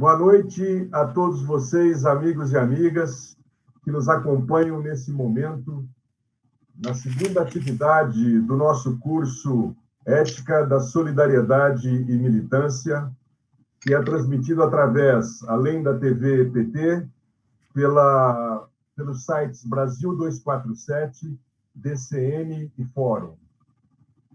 Boa noite a todos vocês, amigos e amigas, que nos acompanham nesse momento, na segunda atividade do nosso curso Ética da Solidariedade e Militância, que é transmitido através, além da TV PT, pelos sites Brasil 247, DCN e Fórum.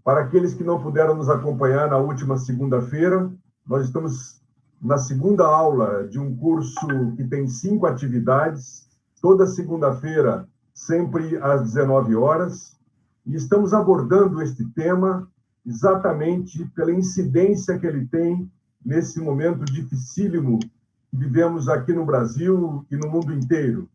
Para aqueles que não puderam nos acompanhar na última segunda-feira, nós estamos na segunda aula de um curso que tem 5 atividades, toda segunda-feira, sempre às 19 horas, e estamos abordando este tema exatamente pela incidência que ele tem nesse momento dificílimo que vivemos aqui no Brasil e no mundo inteiro.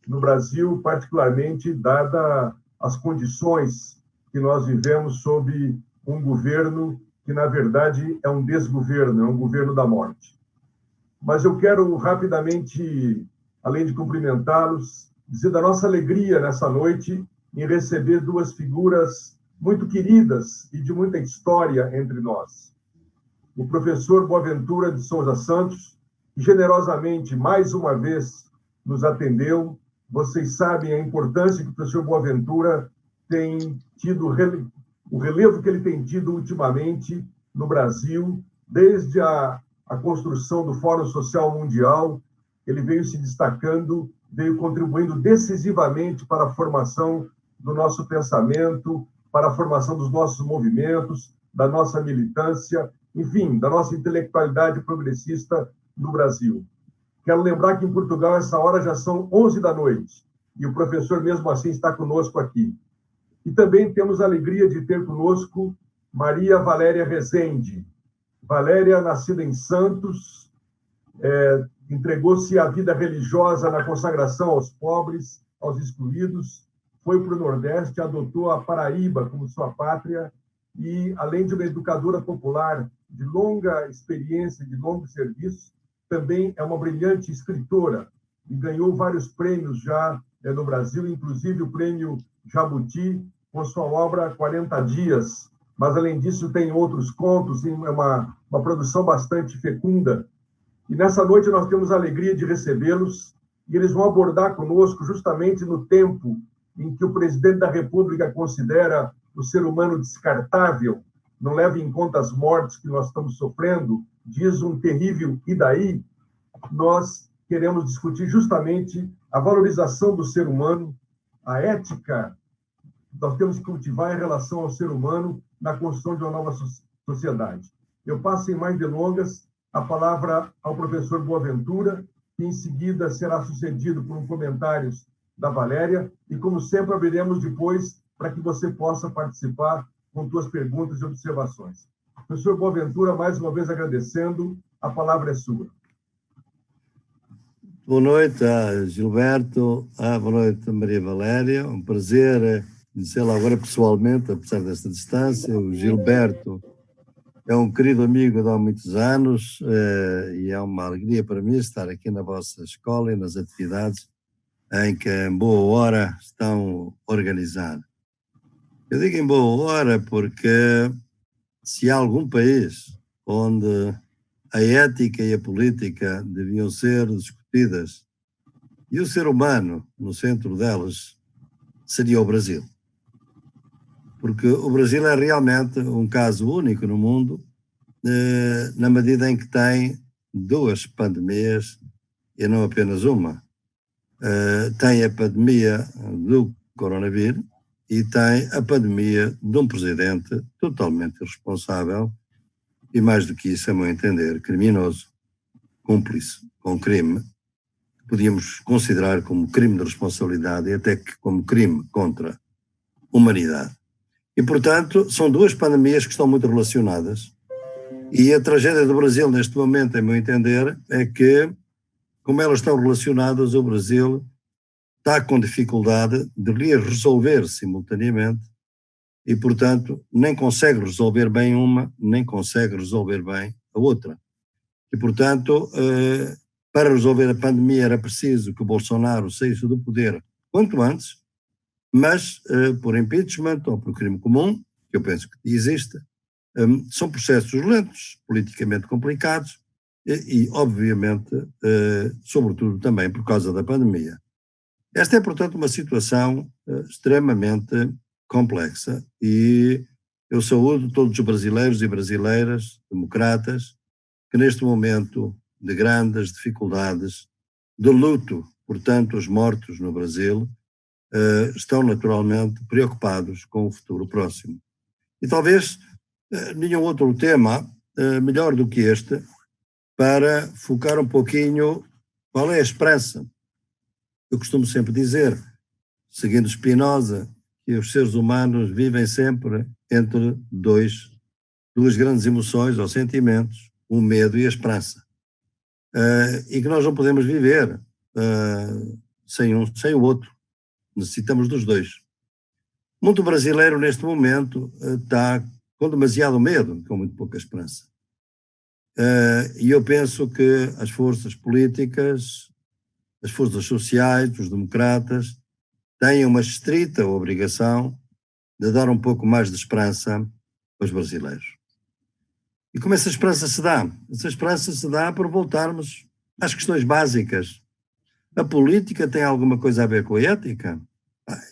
No Brasil, particularmente, dada as condições que nós vivemos sob um governo que, na verdade, é um desgoverno, é um governo da morte. Mas eu quero rapidamente, além de cumprimentá-los, dizer da nossa alegria nessa noite em receber 2 figuras muito queridas e de muita história entre nós. O professor Boaventura de Souza Santos, que generosamente, mais uma vez, nos atendeu. Vocês sabem a importância que o professor Boaventura tem tido, o relevo que ele tem tido ultimamente no Brasil, desde a construção do Fórum Social Mundial. Ele veio se destacando, veio contribuindo decisivamente para a formação do nosso pensamento, para a formação dos nossos movimentos, da nossa militância, enfim, da nossa intelectualidade progressista no Brasil. Quero lembrar que em Portugal, essa hora já são 11 da noite, e o professor, mesmo assim, está conosco aqui. E também temos a alegria de ter conosco Maria Valéria Rezende. Valéria, nascida em Santos, entregou-se à vida religiosa na consagração aos pobres, aos excluídos, foi para o Nordeste, adotou a Paraíba como sua pátria e, além de uma educadora popular de longa experiência, de longo serviço, também é uma brilhante escritora e ganhou vários prêmios já no Brasil, inclusive o prêmio Jabuti, com sua obra 40 Dias. Mas, além disso, tem outros contos, é uma produção bastante fecunda. E nessa noite nós temos a alegria de recebê-los e eles vão abordar conosco justamente no tempo em que o presidente da República considera o ser humano descartável, não leva em conta as mortes que nós estamos sofrendo, diz um terrível "e daí?", nós queremos discutir justamente a valorização do ser humano, a ética que nós temos que cultivar em relação ao ser humano na construção de uma nova sociedade. Eu passo, sem mais delongas, a palavra ao professor Boaventura, que em seguida será sucedido por comentários da Valéria, e, como sempre, abriremos depois para que você possa participar com suas perguntas e observações. Professor Boaventura, mais uma vez agradecendo, a palavra é sua. Boa noite a Gilberto, boa noite a Maria Valéria, um prazer conhecê-la agora pessoalmente, apesar desta distância. O Gilberto é um querido amigo de há muitos anos e é uma alegria para mim estar aqui na vossa escola e nas atividades em que em boa hora estão organizadas. Eu digo em boa hora porque se há algum país onde a ética e a política deviam ser discutidas e o ser humano no centro delas, seria o Brasil. Porque o Brasil é realmente um caso único no mundo, na medida em que tem 2 pandemias e não apenas uma. Tem a pandemia do coronavírus e tem a pandemia de um presidente totalmente irresponsável e, mais do que isso, a meu entender, criminoso, cúmplice com crime, que podíamos considerar como crime de responsabilidade e até que como crime contra a humanidade. E, portanto, são 2 pandemias que estão muito relacionadas e a tragédia do Brasil neste momento, a meu entender, é que, como elas estão relacionadas, o Brasil está com dificuldade de resolver simultaneamente e, portanto, nem consegue resolver bem uma, nem consegue resolver bem a outra. E, portanto, para resolver a pandemia era preciso que o Bolsonaro saísse do poder quanto antes, mas por impeachment ou por crime comum, que eu penso que existe, são processos lentos, politicamente complicados, obviamente, sobretudo também por causa da pandemia. Esta é, portanto, uma situação extremamente complexa e eu saúdo todos os brasileiros e brasileiras, democratas, que neste momento de grandes dificuldades, de luto, portanto, os mortos no Brasil, estão naturalmente preocupados com o futuro próximo. E talvez nenhum outro tema melhor do que este para focar um pouquinho qual é a esperança. Eu costumo sempre dizer, seguindo Spinoza, que os seres humanos vivem sempre entre duas grandes emoções ou sentimentos, o medo e a esperança. E que nós não podemos viver sem o outro. Necessitamos dos dois. O mundo brasileiro, neste momento, está com demasiado medo, com muito pouca esperança. E eu penso que as forças políticas, as forças sociais, os democratas, têm uma estrita obrigação de dar um pouco mais de esperança aos brasileiros. E como essa esperança se dá? Essa esperança se dá por voltarmos às questões básicas. A política tem alguma coisa a ver com a ética?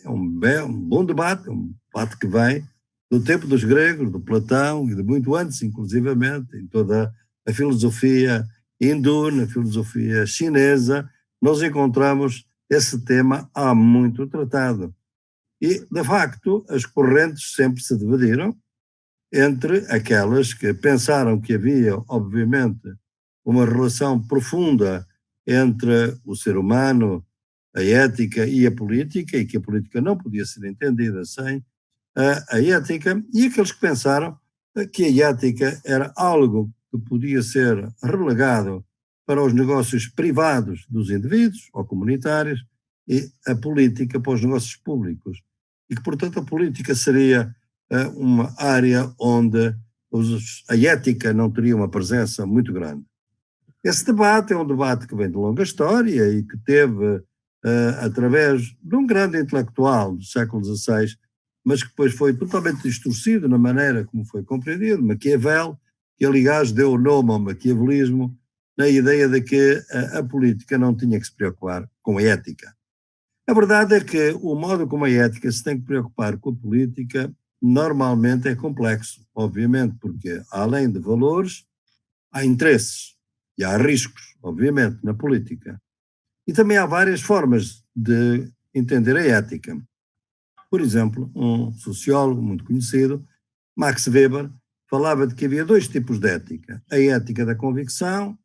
É um bom debate, um debate que vem do tempo dos gregos, do Platão e de muito antes, inclusivamente, em toda a filosofia hindu, na filosofia chinesa, nós encontramos esse tema há muito tratado. E, de facto, as correntes sempre se dividiram entre aquelas que pensaram que havia, obviamente, uma relação profunda entre o ser humano, a ética e a política, e que a política não podia ser entendida sem a ética, e aqueles que pensaram que a ética era algo que podia ser relegado para os negócios privados dos indivíduos ou comunitários e a política para os negócios públicos. E que, portanto, a política seria uma área onde a ética não teria uma presença muito grande. Esse debate é um debate que vem de longa história e que teve, através de um grande intelectual do século XVI, mas que depois foi totalmente distorcido na maneira como foi compreendido, Maquiavel, que aliás deu o nome ao maquiavelismo, na ideia de que a política não tinha que se preocupar com a ética. A verdade é que o modo como a ética se tem que preocupar com a política normalmente é complexo, obviamente, porque além de valores, há interesses e há riscos, obviamente, na política. E também há várias formas de entender a ética. Por exemplo, um sociólogo muito conhecido, Max Weber, falava de que havia dois tipos de ética. A ética da convicção,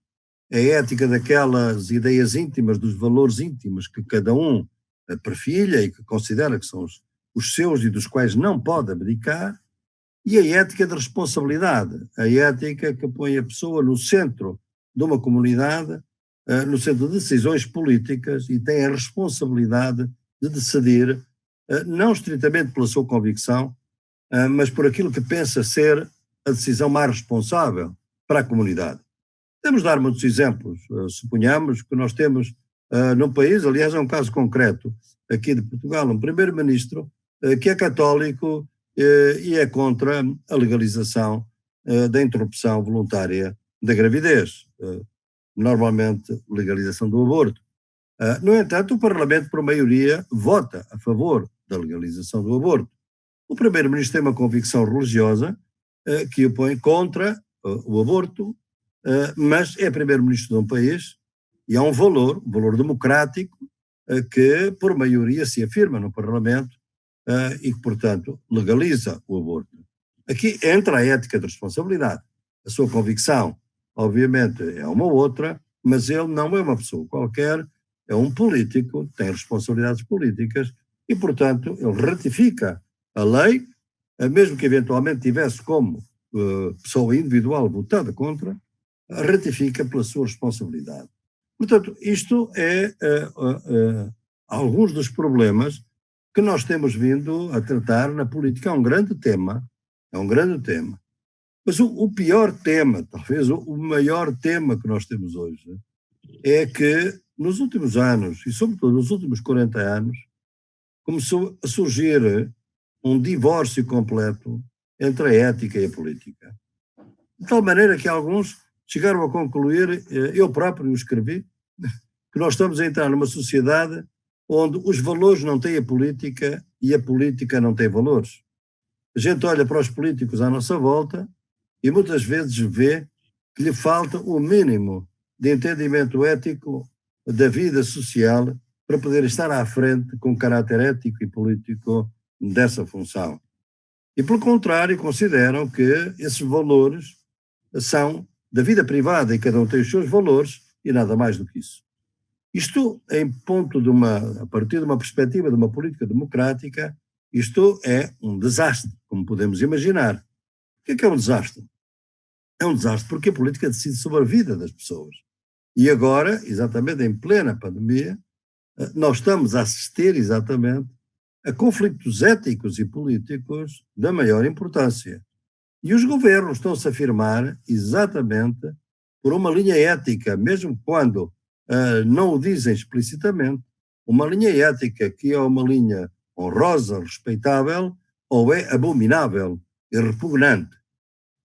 a ética daquelas ideias íntimas, dos valores íntimos que cada um perfilha e que considera que são os seus e dos quais não pode abdicar, e a ética de responsabilidade, a ética que põe a pessoa no centro de uma comunidade, no centro de decisões políticas e tem a responsabilidade de decidir, não estritamente pela sua convicção, mas por aquilo que pensa ser a decisão mais responsável para a comunidade. Podemos dar muitos exemplos. Suponhamos que nós temos num país, aliás é um caso concreto aqui de Portugal, um primeiro-ministro que é católico e é contra a legalização da interrupção voluntária da gravidez, normalmente legalização do aborto. No entanto, o Parlamento, por maioria, vota a favor da legalização do aborto. O primeiro-ministro tem uma convicção religiosa que o põe contra o aborto, mas é primeiro-ministro de um país e há um valor democrático que, por maioria, se afirma no Parlamento e que, portanto, legaliza o aborto. Aqui entra a ética de responsabilidade. A sua convicção, obviamente, é uma outra, mas ele não é uma pessoa qualquer, é um político, tem responsabilidades políticas e, portanto, ele ratifica a lei, mesmo que eventualmente tivesse como pessoa individual votada contra, ratifica pela sua responsabilidade. Portanto, isto é alguns dos problemas que nós temos vindo a tratar na política. É um grande tema, Mas o pior tema, talvez o maior tema que nós temos hoje, é que nos últimos anos, e sobretudo nos últimos 40 anos, começou a surgir um divórcio completo entre a ética e a política. De tal maneira que alguns chegaram a concluir, eu próprio o escrevi, que nós estamos a entrar numa sociedade onde os valores não têm a política e a política não tem valores. A gente olha para os políticos à nossa volta e muitas vezes vê que lhe falta o mínimo de entendimento ético da vida social para poder estar à frente com caráter ético e político dessa função. E, pelo contrário, consideram que esses valores são da vida privada e cada um tem os seus valores e nada mais do que isso. Isto, a partir de uma perspectiva de uma política democrática, isto é um desastre, como podemos imaginar. O que é um desastre? É um desastre porque a política decide sobre a vida das pessoas. E agora, exatamente em plena pandemia, nós estamos a assistir exatamente a conflitos éticos e políticos da maior importância. E os governos estão-se a afirmar exatamente por uma linha ética, mesmo quando não o dizem explicitamente, uma linha ética que é uma linha honrosa, respeitável, ou é abominável e repugnante.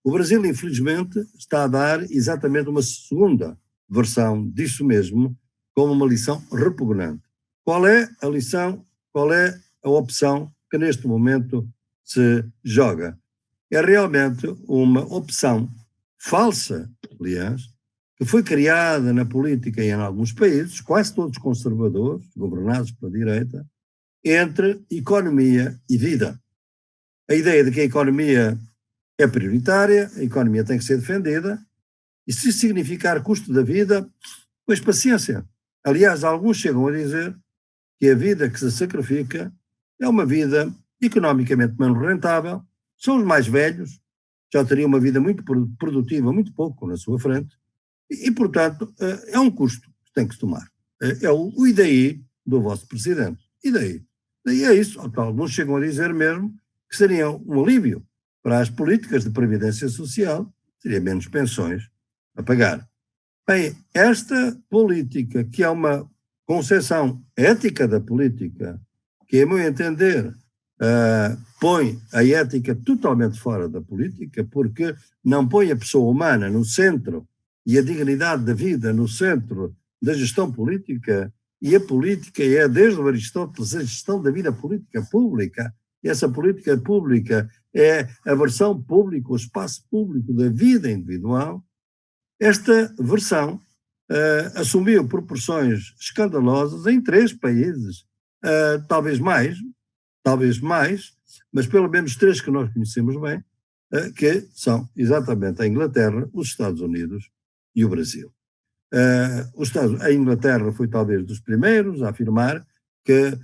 O Brasil, infelizmente, está a dar exatamente uma segunda versão disso mesmo, como uma lição repugnante. Qual é a lição, qual é a opção que neste momento se joga? É realmente uma opção falsa, aliás, que foi criada na política em alguns países, quase todos conservadores, governados pela direita, entre economia e vida. A ideia de que a economia é prioritária, a economia tem que ser defendida, e se significar custo da vida, pois paciência. Aliás, alguns chegam a dizer que a vida que se sacrifica é uma vida economicamente menos rentável, são os mais velhos, já teriam uma vida muito produtiva, muito pouco na sua frente, e portanto, é um custo que tem que se tomar. É o IDI do vosso presidente. E daí? Daí é isso. Alguns chegam a dizer mesmo que seria um alívio para as políticas de previdência social, seria menos pensões a pagar. Bem, esta política, que é uma concepção ética da política, que, a meu entender, põe a ética totalmente fora da política, porque não põe a pessoa humana no centro e a dignidade da vida no centro da gestão política, e a política é, desde o Aristóteles, a gestão da vida política pública. E essa política pública é a versão pública, o espaço público da vida individual. Esta versão assumiu proporções escandalosas em 3 países, talvez mais, mas pelo menos 3 que nós conhecemos bem, que são exatamente a Inglaterra, os Estados Unidos e o Brasil. A Inglaterra foi talvez dos primeiros a afirmar que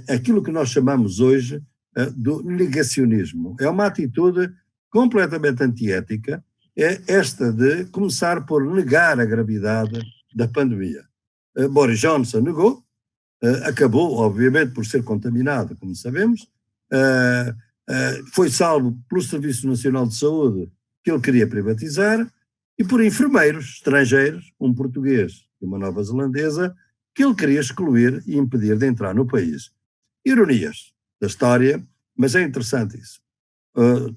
aquilo que nós chamamos hoje do negacionismo é uma atitude completamente antiética, é esta de começar por negar a gravidade da pandemia. Boris Johnson negou, acabou, obviamente, por ser contaminado, como sabemos, foi salvo pelo Serviço Nacional de Saúde, que ele queria privatizar, e por enfermeiros estrangeiros, um português e uma nova zelandesa, que ele queria excluir e impedir de entrar no país. Ironias da história, mas é interessante isso.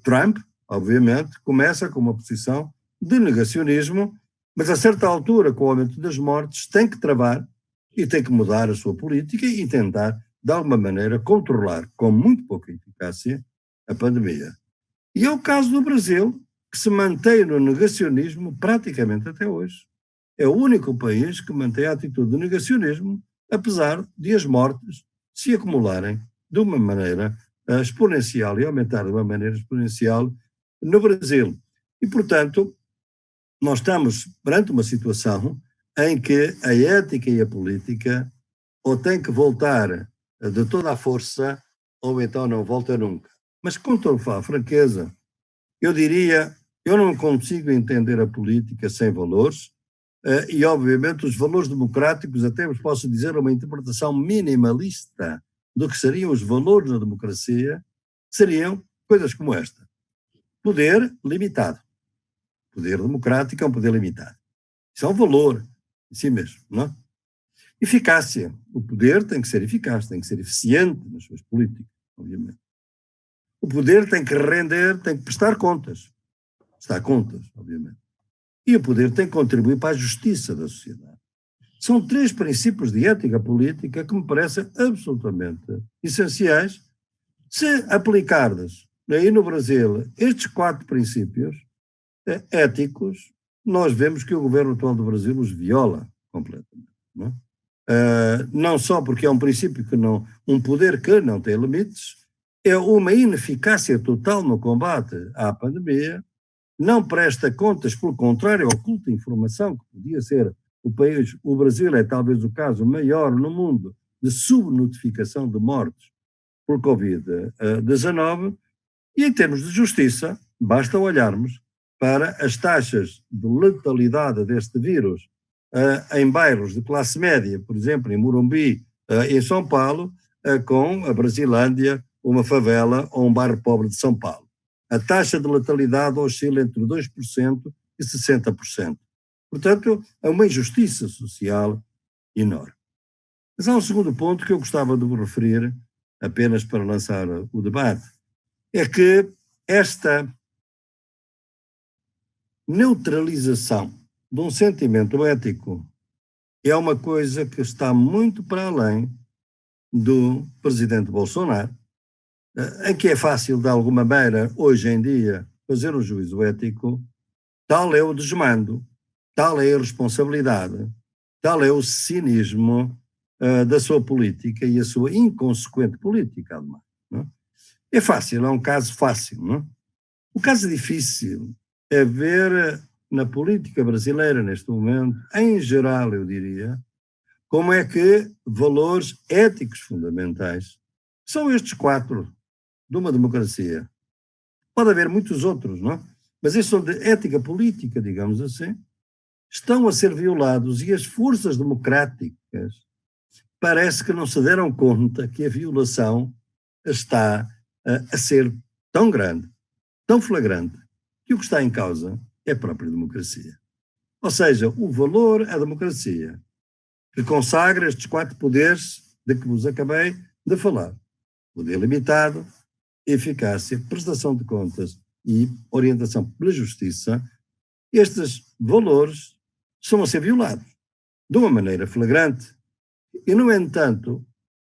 Trump, obviamente, começa com uma posição de negacionismo, mas a certa altura, com o aumento das mortes, tem que travar e tem que mudar a sua política e tentar, de alguma maneira, controlar, com muito pouca eficácia, a pandemia. E é o caso do Brasil, que se mantém no negacionismo praticamente até hoje. É o único país que mantém a atitude de negacionismo, apesar de as mortes se acumularem de uma maneira exponencial e aumentar de uma maneira exponencial no Brasil. E, portanto, nós estamos perante uma situação em que a ética e a política ou têm que voltar de toda a força ou então não volta nunca. Mas com toda a franqueza, eu diria, eu não consigo entender a política sem valores e, obviamente, os valores democráticos, até vos posso dizer uma interpretação minimalista do que seriam os valores da democracia, seriam coisas como esta. Poder limitado. Poder democrático é um poder limitado. Isso é um valor em si mesmo, não é? Eficácia. O poder tem que ser eficaz, tem que ser eficiente nas suas políticas, obviamente. O poder tem que render, tem que prestar contas. Prestar contas, obviamente. e o poder tem que contribuir para a justiça da sociedade. São 3 princípios de ética política que me parecem absolutamente essenciais. Se aplicarmos aí no Brasil estes 4 princípios éticos, nós vemos que o governo atual do Brasil os viola completamente. Não é? Não só porque é um princípio que não, um poder que não tem limites, é uma ineficácia total no combate à pandemia, não presta contas, pelo contrário, oculta informação que podia ser o país. O Brasil é talvez o caso maior no mundo de subnotificação de mortes por Covid-19, e em termos de justiça, basta olharmos para as taxas de letalidade deste vírus em bairros de classe média, por exemplo, em Morumbi, em São Paulo, com a Brasilândia, uma favela ou um bairro pobre de São Paulo. A taxa de letalidade oscila entre 2% e 60%. Portanto, é uma injustiça social enorme. Mas há um segundo ponto que eu gostava de vos referir, apenas para lançar o debate, é que esta neutralização de um sentimento ético é uma coisa que está muito para além do presidente Bolsonaro, em que é fácil, de alguma maneira, hoje em dia, fazer um juízo ético. Tal é o desmando, tal é a irresponsabilidade, tal é o cinismo da sua política e a sua inconsequente política, ademais. Não é? É fácil, é um caso fácil. Não é? O caso difícil é ver na política brasileira, neste momento, em geral, eu diria, como é que valores éticos fundamentais, são estes 4 de uma democracia. Pode haver muitos outros, não é? Mas estes são de ética política, digamos assim, estão a ser violados, e as forças democráticas parece que não se deram conta que a violação está a ser tão grande, tão flagrante, que o que está em causa é a própria democracia. Ou seja, o valor à democracia, que consagra estes 4 poderes de que vos acabei de falar: poder limitado, eficácia, prestação de contas e orientação pela justiça. Estes valores estão a ser violados de uma maneira flagrante. E, no entanto,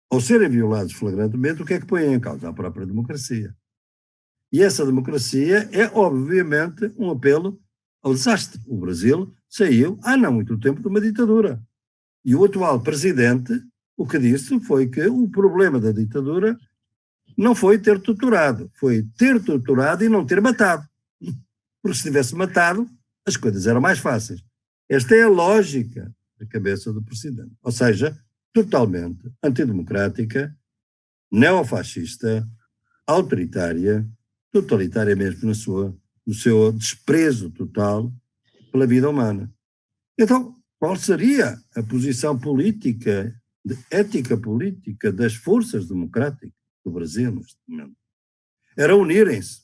ao serem violados flagrantemente, o que é que põem em causa? A própria democracia. E essa democracia é, obviamente, um apelo ao desastre. O Brasil saiu, há não muito tempo, de uma ditadura. E o atual presidente, o que disse foi que o problema da ditadura não foi ter torturado, foi ter torturado e não ter matado. Porque se tivesse matado, as coisas eram mais fáceis. Esta é a lógica da cabeça do presidente. Ou seja, totalmente antidemocrática, neofascista, autoritária, totalitária mesmo no seu desprezo total pela vida humana. Então, qual seria a posição política, de ética política das forças democráticas do Brasil neste momento? Era unirem-se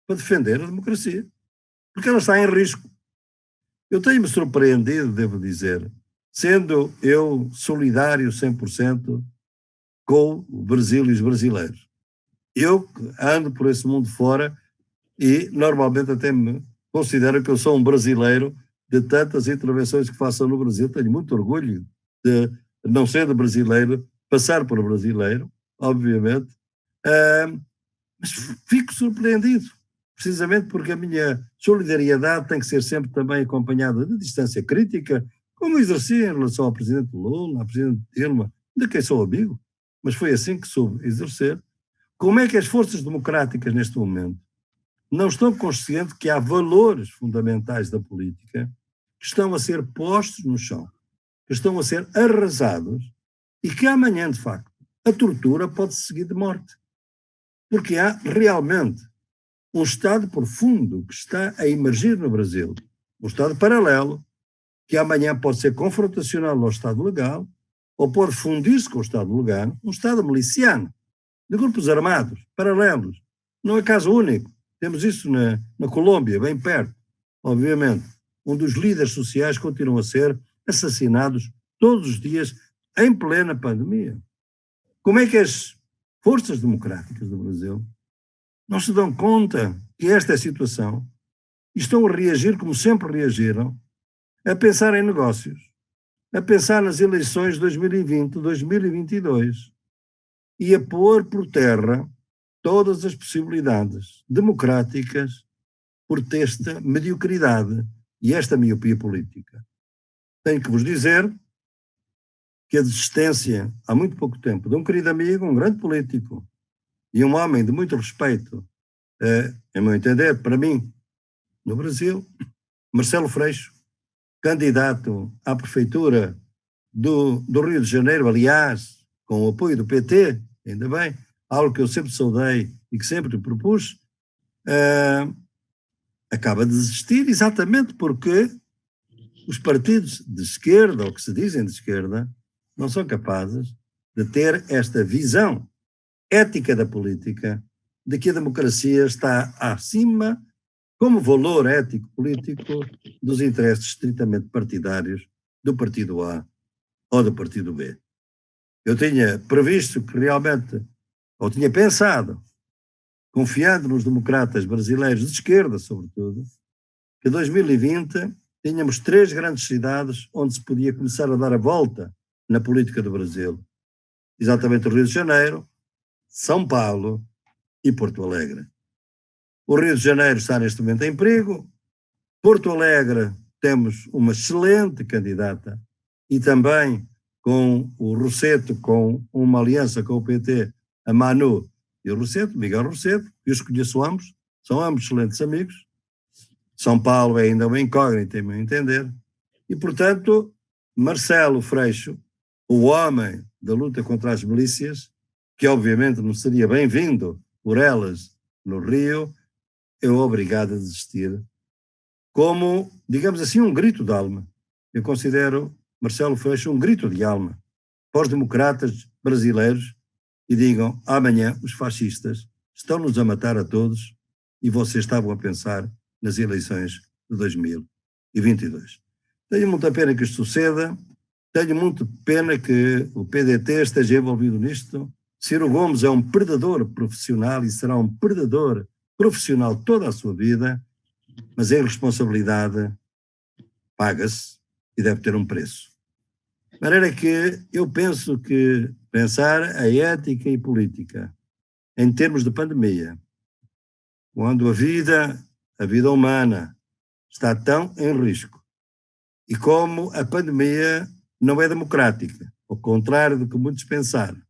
para defender a democracia, porque ela está em risco. Eu tenho-me surpreendido, devo dizer, sendo eu solidário 100% com o Brasil e os brasileiros. Eu ando por esse mundo fora e normalmente até me considero que eu sou um brasileiro de tantas intervenções que faço no Brasil. Tenho muito orgulho de não ser de brasileiro, passar por brasileiro, obviamente, mas fico surpreendido, precisamente porque a minha solidariedade tem que ser sempre também acompanhada de distância crítica, como exerci em relação ao presidente Lula, ao presidente Dilma, de quem sou amigo, mas foi assim que soube exercer. Como é que as forças democráticas neste momento não estão conscientes que há valores fundamentais da política que estão a ser postos no chão, que estão a ser arrasados e que amanhã, de facto, a tortura pode seguir de morte? Porque há realmente um Estado profundo que está a emergir no Brasil, um Estado paralelo, que amanhã pode ser confrontacional ao Estado legal ou pode fundir-se com o Estado legal, um Estado miliciano, de grupos armados, paralelos. Não é caso único. Temos isso na Colômbia, bem perto, obviamente, onde os líderes sociais continuam a ser assassinados todos os dias em plena pandemia. Como é que as forças democráticas do Brasil não se dão conta que esta é a situação e estão a reagir como sempre reagiram, a pensar em negócios, a pensar nas eleições de 2020, 2022 e a pôr por terra todas as possibilidades democráticas por esta mediocridade e esta miopia política. Tenho que vos dizer que a desistência, há muito pouco tempo, de um querido amigo, um grande político e um homem de muito respeito, em meu entender, para mim, no Brasil, Marcelo Freixo, candidato à prefeitura do Rio de Janeiro, aliás, com o apoio do PT, ainda bem, algo que eu sempre saudei e que sempre propus, acaba de desistir exatamente porque os partidos de esquerda, ou que se dizem de esquerda, não são capazes de ter esta visão ética da política, de que a democracia está acima, como valor ético político, dos interesses estritamente partidários do partido A ou do partido B. Eu tinha previsto que realmente, ou tinha pensado, confiando nos democratas brasileiros de esquerda, sobretudo, que em 2020 tínhamos 3 grandes cidades onde se podia começar a dar a volta na política do Brasil. Exatamente o Rio de Janeiro, São Paulo e Porto Alegre. O Rio de Janeiro está neste momento em perigo. Porto Alegre temos uma excelente candidata e também com o Rosseto, com uma aliança com o PT, a Manu e o Rosseto, Miguel Rosseto, que os conheço ambos, são ambos excelentes amigos. São Paulo é ainda uma incógnita, em meu entender. E, portanto, Marcelo Freixo, o homem da luta contra as milícias, que obviamente não seria bem-vindo por elas no Rio, é obrigado a desistir, como, digamos assim, um grito de alma. Eu considero Marcelo Freixo um grito de alma para os democratas brasileiros e digam, amanhã os fascistas estão-nos a matar a todos e vocês estavam a pensar nas eleições de 2022. Tenho muita pena que isto suceda, tenho muito pena que o PDT esteja envolvido nisto. Ciro Gomes é um predador profissional e será um predador profissional toda a sua vida, mas a irresponsabilidade paga-se e deve ter um preço. De maneira que eu penso que pensar a ética e política em termos de pandemia, quando a vida humana está tão em risco e como a pandemia não é democrática, ao contrário do que muitos pensaram,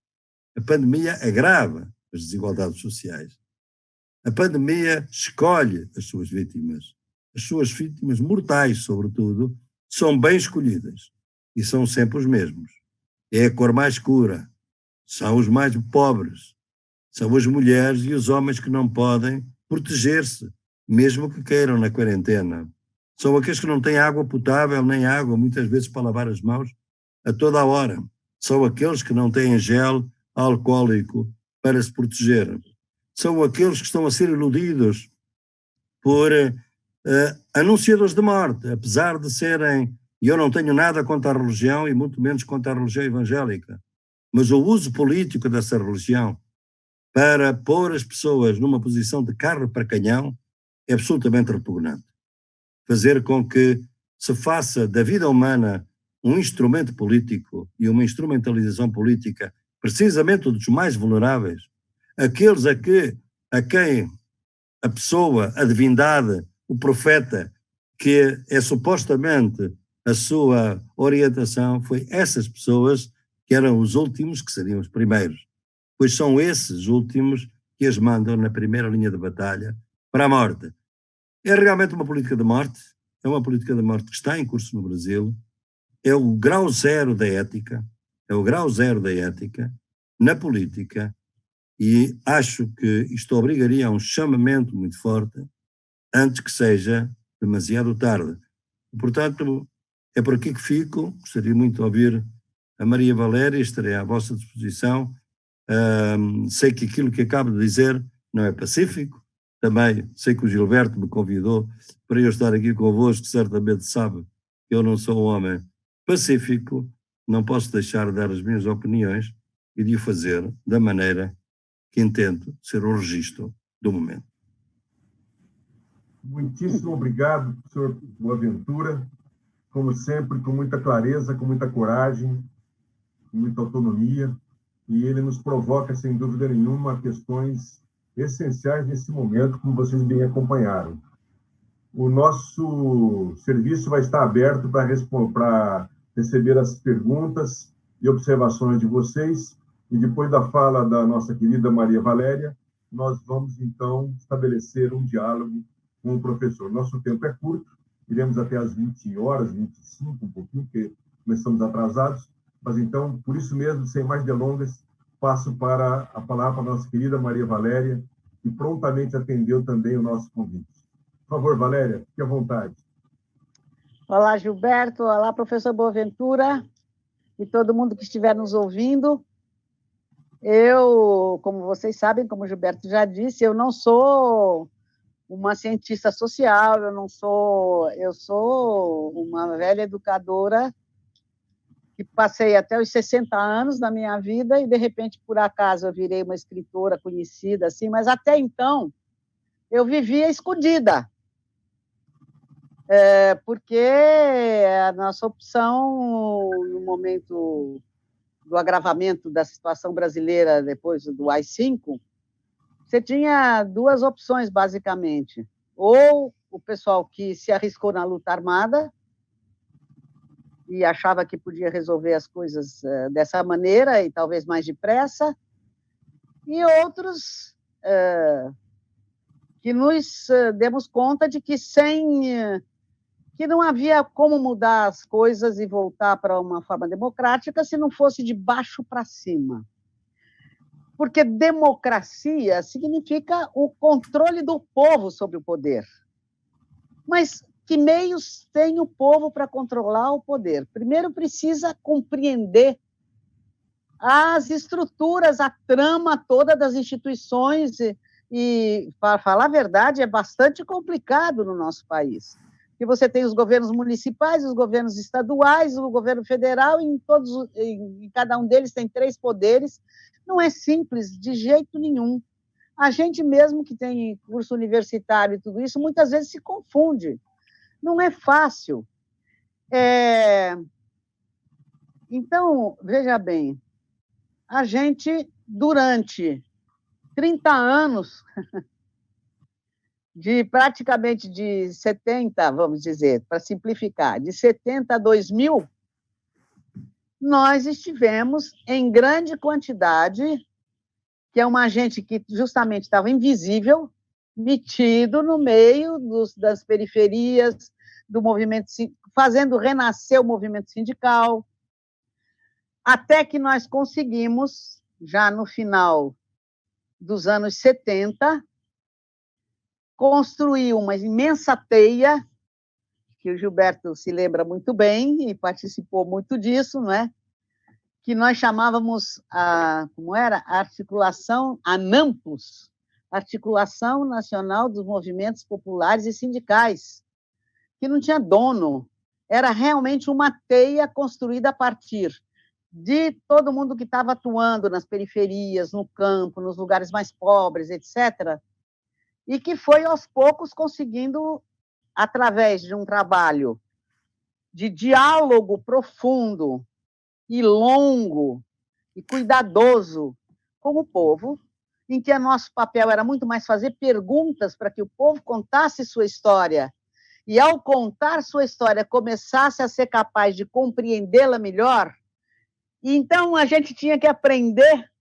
a pandemia agrava as desigualdades sociais. A pandemia escolhe as suas vítimas mortais, sobretudo, são bem escolhidas e são sempre os mesmos. É a cor mais escura, são os mais pobres, são as mulheres e os homens que não podem proteger-se, mesmo que queiram na quarentena. São aqueles que não têm água potável nem água, muitas vezes para lavar as mãos, a toda a hora. São aqueles que não têm gel alcoólico para se proteger. São aqueles que estão a ser iludidos por anunciadores de morte, apesar de serem, e eu não tenho nada contra a religião e muito menos contra a religião evangélica, mas o uso político dessa religião para pôr as pessoas numa posição de carro para canhão é absolutamente repugnante. Fazer com que se faça da vida humana um instrumento político e uma instrumentalização política precisamente dos mais vulneráveis, aqueles a quem a pessoa, a divindade, o profeta, que é supostamente a sua orientação, foi essas pessoas que eram os últimos que seriam os primeiros, pois são esses últimos que as mandam na primeira linha de batalha para a morte. É realmente uma política de morte, é uma política de morte que está em curso no Brasil, é o grau zero da ética, na política, e acho que isto obrigaria a um chamamento muito forte antes que seja demasiado tarde. Portanto, é por aqui que fico, gostaria muito de ouvir a Maria Valéria, estarei à vossa disposição. Sei que aquilo que acabo de dizer não é pacífico, também sei que o Gilberto me convidou para eu estar aqui convosco, certamente sabe que eu não sou um homem pacífico, não posso deixar de dar as minhas opiniões e de o fazer da maneira que entendo ser o registro do momento. Muitíssimo obrigado, professor Boaventura, como sempre, com muita clareza, com muita coragem, com muita autonomia, e ele nos provoca, sem dúvida nenhuma, questões essenciais nesse momento, como vocês bem acompanharam. O nosso serviço vai estar aberto para receber as perguntas e observações de vocês, e depois da fala da nossa querida Maria Valéria, nós vamos, então, estabelecer um diálogo com o professor. Nosso tempo é curto, iremos até às 20 horas, 25, um pouquinho, porque começamos atrasados, mas, então, por isso mesmo, sem mais delongas, passo a palavra para a nossa querida Maria Valéria, que prontamente atendeu também o nosso convite. Por favor, Valéria, fique à vontade. Olá, Gilberto. Olá, professor Boaventura e todo mundo que estiver nos ouvindo. Eu, como vocês sabem, como o Gilberto já disse, eu não sou uma cientista social, eu sou uma velha educadora que passei até os 60 anos da minha vida e, de repente, por acaso, eu virei uma escritora conhecida, assim, mas até então eu vivia escondida, porque a nossa opção, no momento do agravamento da situação brasileira depois do AI-5, você tinha duas opções, basicamente. Ou o pessoal que se arriscou na luta armada e achava que podia resolver as coisas dessa maneira e talvez mais depressa, e outros que nos demos conta de que que não havia como mudar as coisas e voltar para uma forma democrática se não fosse de baixo para cima. Porque democracia significa o controle do povo sobre o poder. Mas que meios tem o povo para controlar o poder? Primeiro, precisa compreender as estruturas, a trama toda das instituições, e, para falar a verdade, é bastante complicado no nosso país. Que você tem os governos municipais, os governos estaduais, o governo federal, e em cada um deles tem 3 poderes. Não é simples de jeito nenhum. A gente mesmo que tem curso universitário e tudo isso, muitas vezes se confunde. Não é fácil. Então, veja bem, a gente, durante 30 anos, praticamente de 70, vamos dizer, para simplificar, de 70 a 2000, nós estivemos em grande quantidade, que é uma gente que justamente estava invisível, metido no meio das periferias, do movimento, fazendo renascer o movimento sindical, até que nós conseguimos, já no final dos anos 70, construir uma imensa teia, que o Gilberto se lembra muito bem e participou muito disso, não é? Que nós chamávamos, como era? A articulação, a NAMPOS, Articulação Nacional dos Movimentos Populares e Sindicais, que não tinha dono, era realmente uma teia construída a partir de todo mundo que estava atuando nas periferias, no campo, nos lugares mais pobres, etc., e que foi, aos poucos, conseguindo, através de um trabalho de diálogo profundo e longo e cuidadoso com o povo, em que o nosso papel era muito mais fazer perguntas para que o povo contasse sua história, e, ao contar sua história, começasse a ser capaz de compreendê-la melhor. E, então, a gente tinha que aprender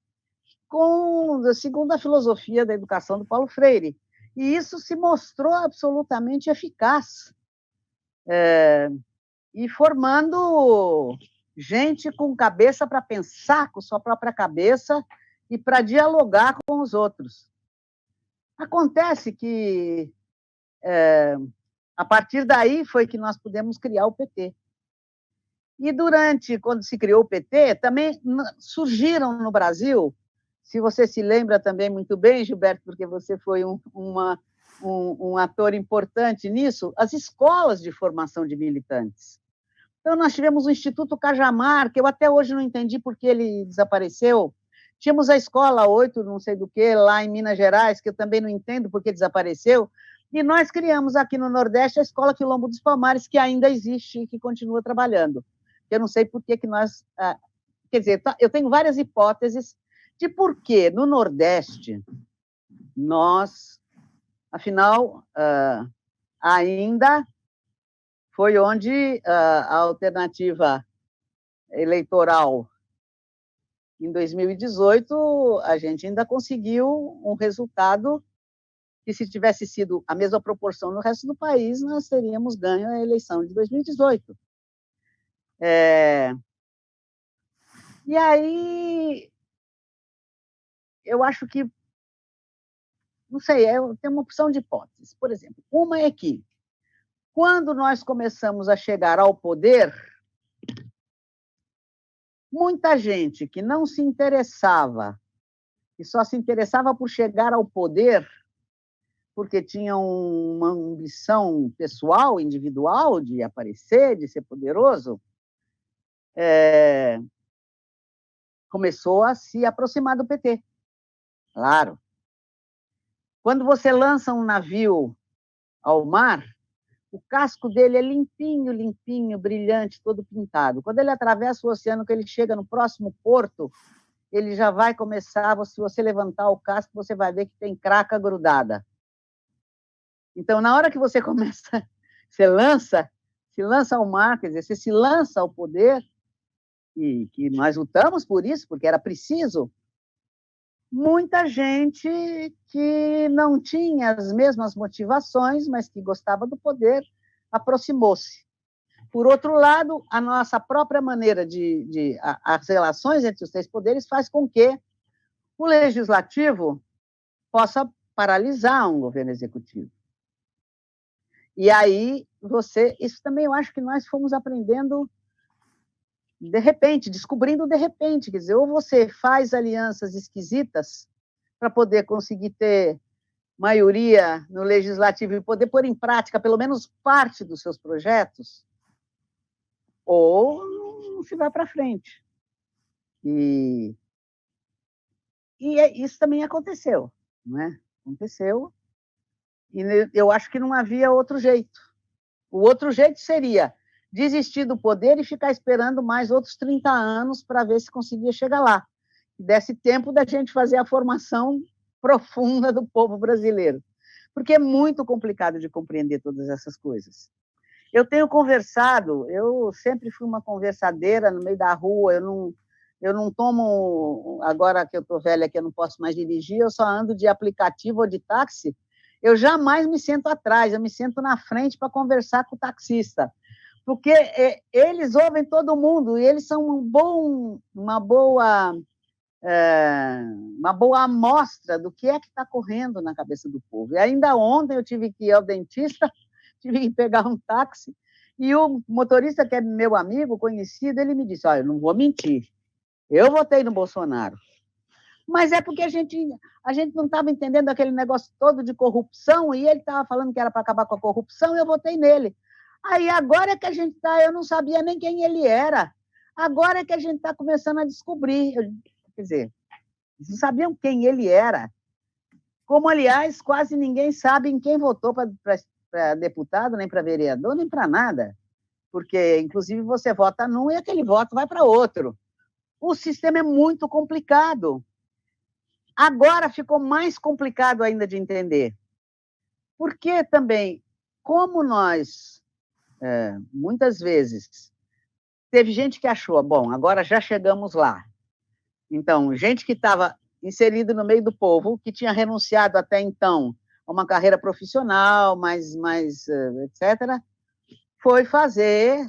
segundo a filosofia da educação do Paulo Freire, e isso se mostrou absolutamente eficaz, e formando gente com cabeça para pensar com sua própria cabeça e para dialogar com os outros. Acontece que, a partir daí, foi que nós pudemos criar o PT. E quando se criou o PT, também surgiram no Brasil, se você se lembra também muito bem, Gilberto, porque você foi um ator importante nisso, as escolas de formação de militantes. Então, nós tivemos o Instituto Cajamar, que eu até hoje não entendi por que ele desapareceu. Tínhamos a Escola 8, não sei do que, lá em Minas Gerais, que eu também não entendo por que desapareceu, E nós criamos aqui no Nordeste a Escola Quilombo dos Palmares, que ainda existe e que continua trabalhando. Eu não sei por que nós... Quer dizer, eu tenho várias hipóteses de por que no Nordeste nós, afinal, ainda foi onde a alternativa eleitoral em 2018, a gente ainda conseguiu um resultado que, se tivesse sido a mesma proporção no resto do país, nós teríamos ganho a eleição de 2018. E aí, eu acho que, não sei, tem uma opção de hipóteses. Por exemplo, uma é que, quando nós começamos a chegar ao poder, muita gente que não se interessava, que só se interessava por chegar ao poder, porque tinha uma ambição pessoal, individual, de aparecer, de ser poderoso, começou a se aproximar do PT. Claro. Quando você lança um navio ao mar, o casco dele é limpinho, limpinho, brilhante, todo pintado. Quando ele atravessa o oceano, que ele chega no próximo porto, ele já vai começar, se você levantar o casco, você vai ver que tem craca grudada. Então, na hora que você começa, você se lança ao mar, quer dizer, você se lança ao poder, e que nós lutamos por isso, porque era preciso, muita gente que não tinha as mesmas motivações, mas que gostava do poder, aproximou-se. Por outro lado, a nossa própria maneira as relações entre os três poderes faz com que o legislativo possa paralisar um governo executivo. E aí, isso também eu acho que nós fomos aprendendo de repente, descobrindo de repente, quer dizer, ou você faz alianças esquisitas para poder conseguir ter maioria no legislativo e poder pôr em prática pelo menos parte dos seus projetos, ou não se vai para frente. E isso também aconteceu, não é? Aconteceu, e eu acho que não havia outro jeito. O outro jeito seria desistir do poder e ficar esperando mais outros 30 anos para ver se conseguia chegar lá. Desse tempo da gente fazer a formação profunda do povo brasileiro. Porque é muito complicado de compreender todas essas coisas. Eu tenho conversado, eu sempre fui uma conversadeira no meio da rua, eu não tomo, agora que eu estou velha, que eu não posso mais dirigir, eu só ando de aplicativo ou de táxi, eu jamais me sento atrás, eu me sento na frente para conversar com o taxista, porque eles ouvem todo mundo, e eles são uma boa amostra do que é que está correndo na cabeça do povo. E ainda ontem eu tive que ir ao dentista, tive que pegar um táxi, e o motorista, que é meu amigo, conhecido, ele me disse, olha, eu não vou mentir, eu votei no Bolsonaro, mas é porque a gente não estava entendendo aquele negócio todo de corrupção, e ele estava falando que era para acabar com a corrupção, e eu votei nele. Aí agora é que a gente está, eu não sabia nem quem ele era, agora é que a gente está começando a descobrir, quer dizer, eles não sabiam quem ele era, como, aliás, quase ninguém sabe em quem votou para deputado, nem para vereador, nem para nada, porque, inclusive, você vota num e aquele voto vai para outro. O sistema é muito complicado. Agora ficou mais complicado ainda de entender, porque também, como nós, muitas vezes, teve gente que achou, bom, agora já chegamos lá. Então, gente que estava inserido no meio do povo, que tinha renunciado até então a uma carreira profissional, etc., foi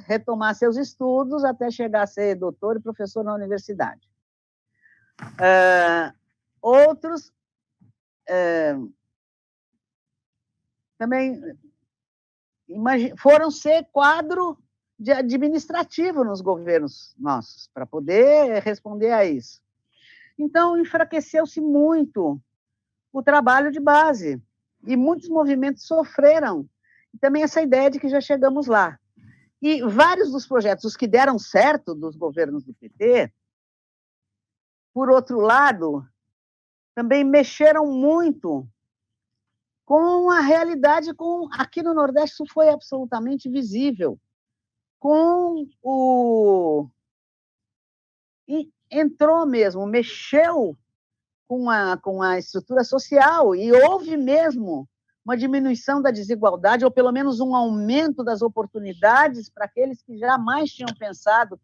retomar seus estudos até chegar a ser doutor e professor na universidade. Outros também foram ser quadro de administrativo nos governos nossos, para poder responder a isso. Então, enfraqueceu-se muito o trabalho de base, e muitos movimentos sofreram. E também essa ideia de que já chegamos lá. E vários dos projetos, os que deram certo dos governos do PT, por outro lado, também mexeram muito com a realidade, aqui no Nordeste isso foi absolutamente visível, e entrou mesmo, mexeu com a estrutura social, e houve mesmo uma diminuição da desigualdade, ou pelo menos um aumento das oportunidades para aqueles que jamais tinham pensado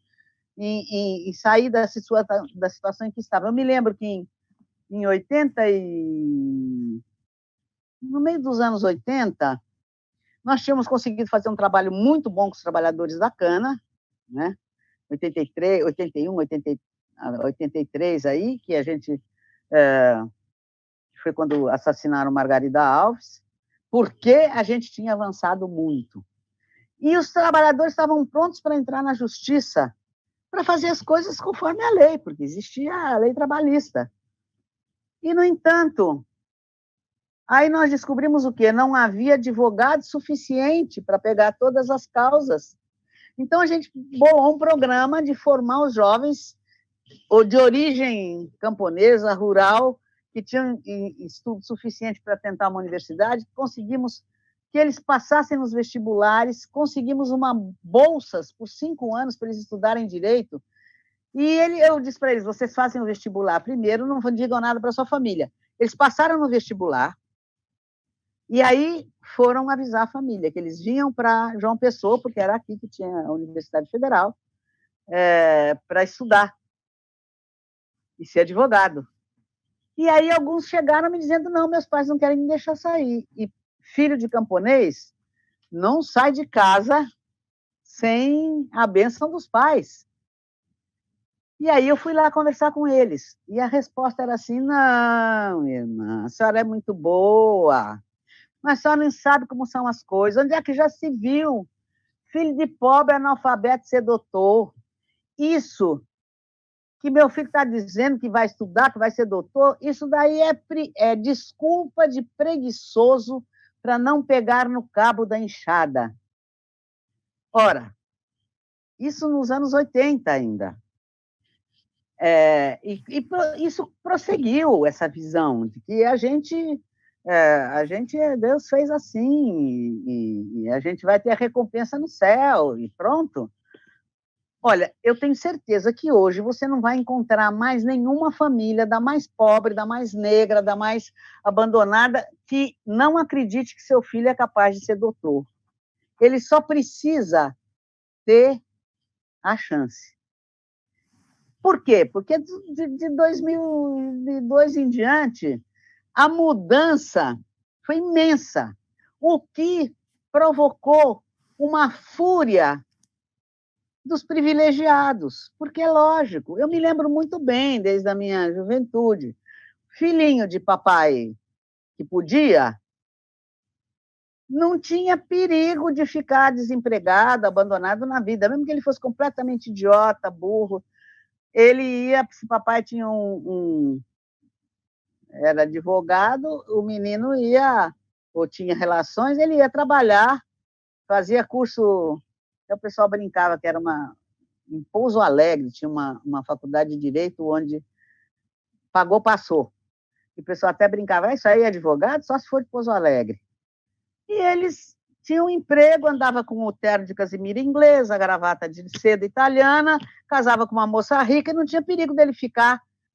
em sair da situação em que estavam. Eu me lembro que em 80 no meio dos anos 80, nós tínhamos conseguido fazer um trabalho muito bom com os trabalhadores da cana, né? 83, 81, 83 aí, que a gente foi quando assassinaram Margarida Alves, porque a gente tinha avançado muito. E os trabalhadores estavam prontos para entrar na justiça para fazer as coisas conforme a lei, porque existia a lei trabalhista. E, no entanto, aí nós descobrimos o quê? Não havia advogado suficiente para pegar todas as causas. Então, a gente bolou um programa de formar os jovens de origem camponesa, rural, que tinham estudo suficiente para tentar uma universidade, conseguimos que eles passassem nos vestibulares, conseguimos bolsas por 5 anos para eles estudarem direito, e eu disse para eles, vocês fazem o vestibular primeiro, não digam nada para sua família. Eles passaram no vestibular, e aí foram avisar a família, que eles vinham para João Pessoa, porque era aqui que tinha a Universidade Federal, para estudar e ser advogado. E aí alguns chegaram me dizendo, não, meus pais não querem me deixar sair. E filho de camponês não sai de casa sem a bênção dos pais. E aí eu fui lá conversar com eles. E a resposta era assim, não, irmã, a senhora é muito boa, mas a senhora não sabe como são as coisas. Onde é que já se viu filho de pobre analfabeto ser doutor? Isso que meu filho está dizendo que vai estudar, que vai ser doutor, isso daí é desculpa de preguiçoso para não pegar no cabo da enxada. Ora, isso nos anos 80 ainda. Isso prosseguiu, essa visão de que Deus fez assim, e a gente vai ter a recompensa no céu, e pronto. Olha, eu tenho certeza que hoje você não vai encontrar mais nenhuma família, da mais pobre, da mais negra, da mais abandonada, que não acredite que seu filho é capaz de ser doutor. Ele só precisa ter a chance. Por quê? Porque de 2002 em diante, a mudança foi imensa, o que provocou uma fúria dos privilegiados, porque é lógico, eu me lembro muito bem, desde a minha juventude, filhinho de papai que podia, não tinha perigo de ficar desempregado, abandonado na vida, mesmo que ele fosse completamente idiota, burro, ele ia, se papai tinha era advogado, o menino ia, ou tinha relações, ele ia trabalhar, fazia curso, o pessoal brincava que era em Pouso Alegre, tinha uma faculdade de Direito onde pagou, passou. E o pessoal até brincava, isso aí é advogado? Só se for de Pouso Alegre. E eles tinham emprego, andava com o terno de casimira inglesa, a gravata de seda italiana, casava com uma moça rica e não tinha perigo dele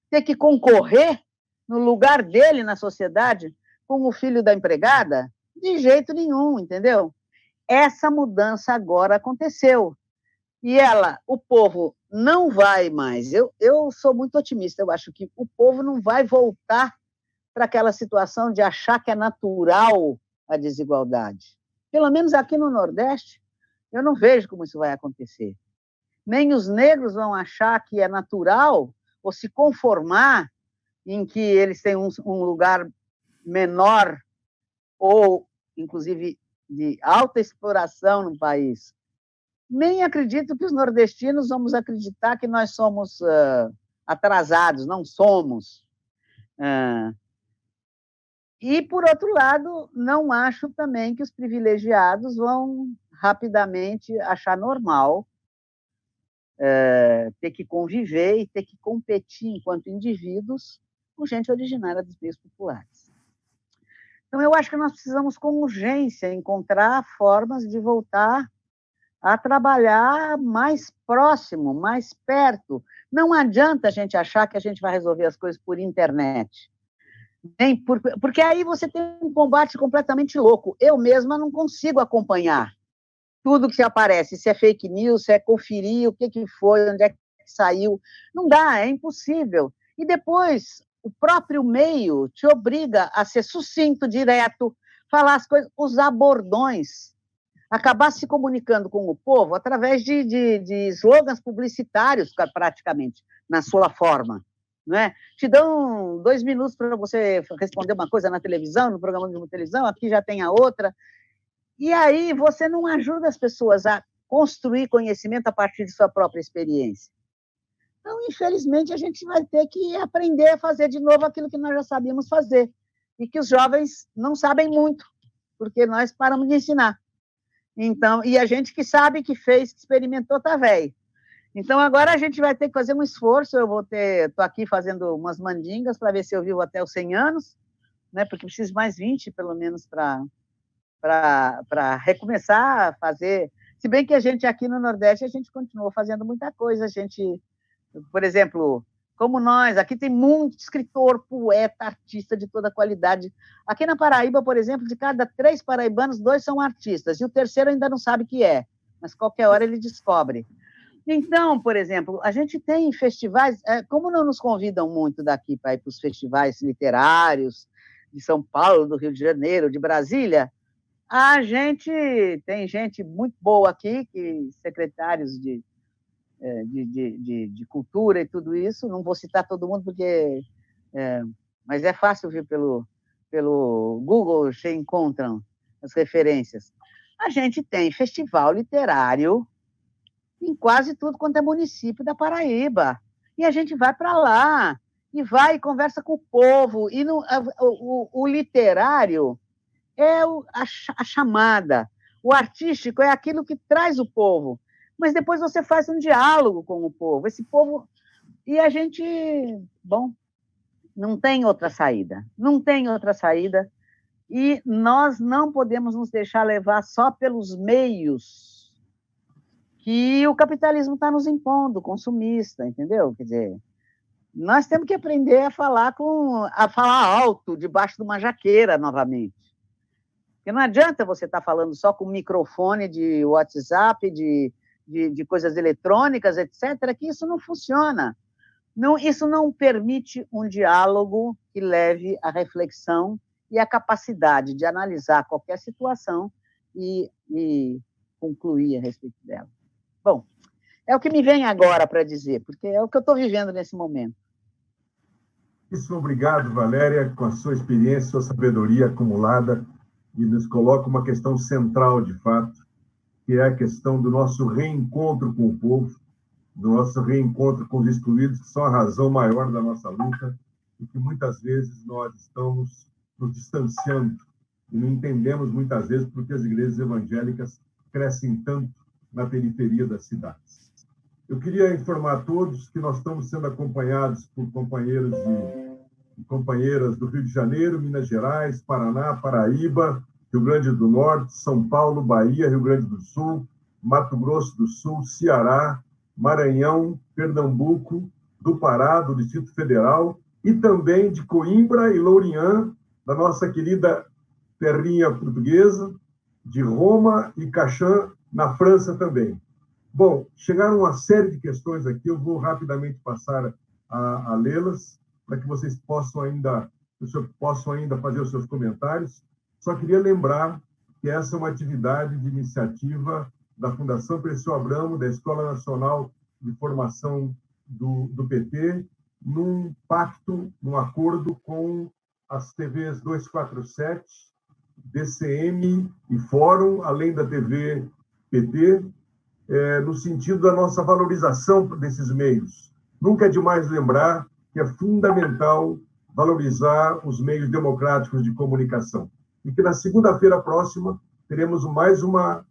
ter que concorrer no lugar dele na sociedade com o filho da empregada? De jeito nenhum, entendeu? Essa mudança agora aconteceu. E o povo não vai mais. Eu sou muito otimista, eu acho que o povo não vai voltar para aquela situação de achar que é natural a desigualdade. Pelo menos aqui no Nordeste, eu não vejo como isso vai acontecer. Nem os negros vão achar que é natural ou se conformar em que eles têm um lugar menor ou, inclusive, de alta exploração no país. Nem acredito que os nordestinos vamos acreditar que nós somos atrasados, não somos. E, por outro lado, não acho também que os privilegiados vão rapidamente achar normal ter que conviver e ter que competir enquanto indivíduos com gente originária dos meios populares. Então, eu acho que nós precisamos, com urgência, encontrar formas de voltar a trabalhar mais próximo, mais perto. Não adianta a gente achar que a gente vai resolver as coisas por internet. Porque aí você tem um combate completamente louco. Eu mesma não consigo acompanhar tudo que aparece, se é fake news, se é conferir o que foi, onde é que saiu. Não dá, é impossível. E depois, o próprio meio te obriga a ser sucinto, direto, falar as coisas, usar bordões, acabar se comunicando com o povo através de slogans publicitários, praticamente, na sua forma. Não é? Te dão 2 minutos para você responder uma coisa na televisão, no programa de televisão, aqui já tem a outra. E aí você não ajuda as pessoas a construir conhecimento a partir de sua própria experiência. Então, infelizmente, a gente vai ter que aprender a fazer de novo aquilo que nós já sabíamos fazer, e que os jovens não sabem muito, porque nós paramos de ensinar. Então, e a gente que sabe, que fez, que experimentou, está velho. Então, agora a gente vai ter que fazer um esforço. Eu estou aqui fazendo umas mandingas para ver se eu vivo até os 100 anos, né, porque preciso mais 20, pelo menos, para recomeçar a fazer. Se bem que a gente aqui no Nordeste, a gente continuou fazendo muita coisa. A gente, por exemplo, como nós, aqui tem muito escritor, poeta, artista de toda qualidade. Aqui na Paraíba, por exemplo, de cada 3 paraibanos, 2 são artistas, e o terceiro ainda não sabe o que é, mas qualquer hora ele descobre. Então, por exemplo, a gente tem festivais, como não nos convidam muito daqui para ir para os festivais literários de São Paulo, do Rio de Janeiro, de Brasília, a gente tem gente muito boa aqui, que secretários de cultura e tudo isso, não vou citar todo mundo, porque mas é fácil ver pelo Google, você encontram as referências. A gente tem festival literário em quase tudo quanto é município da Paraíba, e a gente vai para lá, e vai e conversa com o povo, e o literário é a chamada, o artístico é aquilo que traz o povo, mas depois você faz um diálogo com o povo, esse povo, e a gente, bom, não tem outra saída, e nós não podemos nos deixar levar só pelos meios que o capitalismo está nos impondo, consumista, entendeu? Quer dizer, nós temos que aprender a falar alto, debaixo de uma jaqueira, novamente. Porque não adianta você estar falando só com microfone de WhatsApp, de coisas eletrônicas, etc., que isso não funciona. Não, isso não permite um diálogo que leve à reflexão e à capacidade de analisar qualquer situação e concluir a respeito dela. Bom, é o que me vem agora para dizer, porque é o que eu estou vivendo nesse momento. Isso, obrigado, Valéria, com a sua experiência, sua sabedoria acumulada, e nos coloca uma questão central, de fato, que é a questão do nosso reencontro com o povo, do nosso reencontro com os excluídos, que são a razão maior da nossa luta, e que muitas vezes nós estamos nos distanciando, e não entendemos muitas vezes porque as igrejas evangélicas crescem tanto na periferia das cidades. Eu queria informar a todos que nós estamos sendo acompanhados por companheiros e companheiras do Rio de Janeiro, Minas Gerais, Paraná, Paraíba, Rio Grande do Norte, São Paulo, Bahia, Rio Grande do Sul, Mato Grosso do Sul, Ceará, Maranhão, Pernambuco, do Pará, do Distrito Federal, e também de Coimbra e Lourinhã, da nossa querida terrinha portuguesa, de Roma e Cachan, na França também. Bom, chegaram uma série de questões aqui, eu vou rapidamente passar a lê-las, para que vocês possam ainda fazer os seus comentários. Só queria lembrar que essa é uma atividade de iniciativa da Fundação Perseu Abramo, da Escola Nacional de Formação do PT, num pacto, num acordo com as TVs 247, DCM e Fórum, além da TV PT, no sentido da nossa valorização desses meios. Nunca é demais lembrar que é fundamental valorizar os meios democráticos de comunicação. E que na segunda-feira próxima teremos mais uma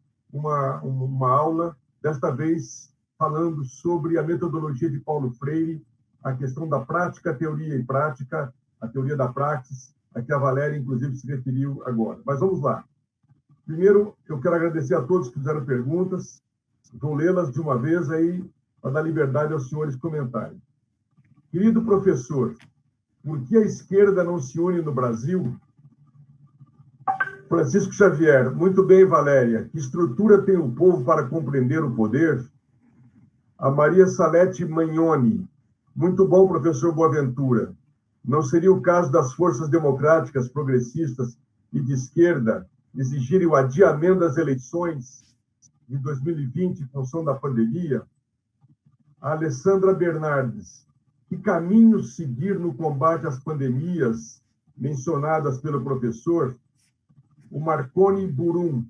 aula, desta vez falando sobre a metodologia de Paulo Freire, a questão da prática, teoria e prática, a teoria da praxis, a que a Valéria, inclusive, se referiu agora. Mas vamos lá. Primeiro, eu quero agradecer a todos que fizeram perguntas. Vou lê-las de uma vez aí, para dar liberdade aos senhores comentarem. Querido professor, por que a esquerda não se une no Brasil? Francisco Xavier, muito bem, Valéria. Que estrutura tem o povo para compreender o poder? A Maria Salete Magnoni, muito bom, professor Boaventura. Não seria o caso das forças democráticas, progressistas e de esquerda exigirem o adiamento das eleições de 2020 em função da pandemia? A Alessandra Bernardes, que caminho seguir no combate às pandemias mencionadas pelo professor? O Marconi Burum,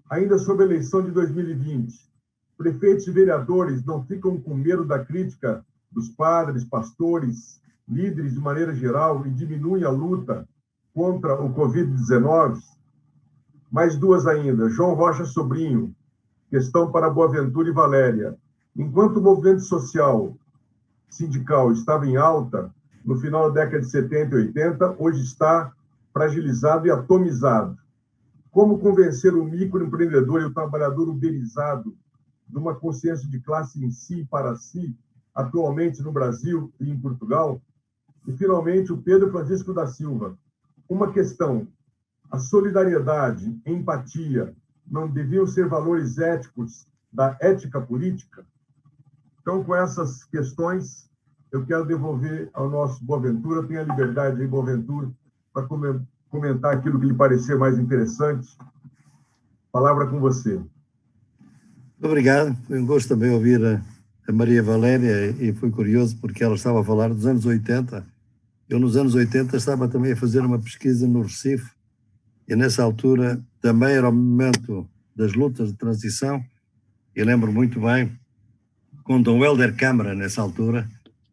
ainda sobre a eleição de 2020, prefeitos e vereadores não ficam com medo da crítica dos padres, pastores, líderes de maneira geral e diminuem a luta contra o Covid-19? Mais duas ainda. João Rocha Sobrinho, questão para Boaventura e Valéria. Enquanto o movimento social sindical estava em alta no final da década de 70 e 80, hoje está fragilizado e atomizado. Como convencer o microempreendedor e o trabalhador uberizado de uma consciência de classe em si e para si, atualmente no Brasil e em Portugal? E, finalmente, o Pedro Francisco da Silva. Uma questão. A solidariedade, empatia, não deviam ser valores éticos da ética política? Então, com essas questões, eu quero devolver ao nosso Boaventura. Tenha liberdade aí, Boaventura, para comentar aquilo que lhe parecer mais interessante. Palavra com você. Obrigado. Foi um gosto também ouvir a Maria Valéria e foi curioso porque ela estava a falar dos anos 80. Eu, nos anos 80, estava também a fazer uma pesquisa no Recife e, nessa altura, também era o momento das lutas de transição. Eu lembro muito bem, com Dom Hélder Câmara, nessa altura,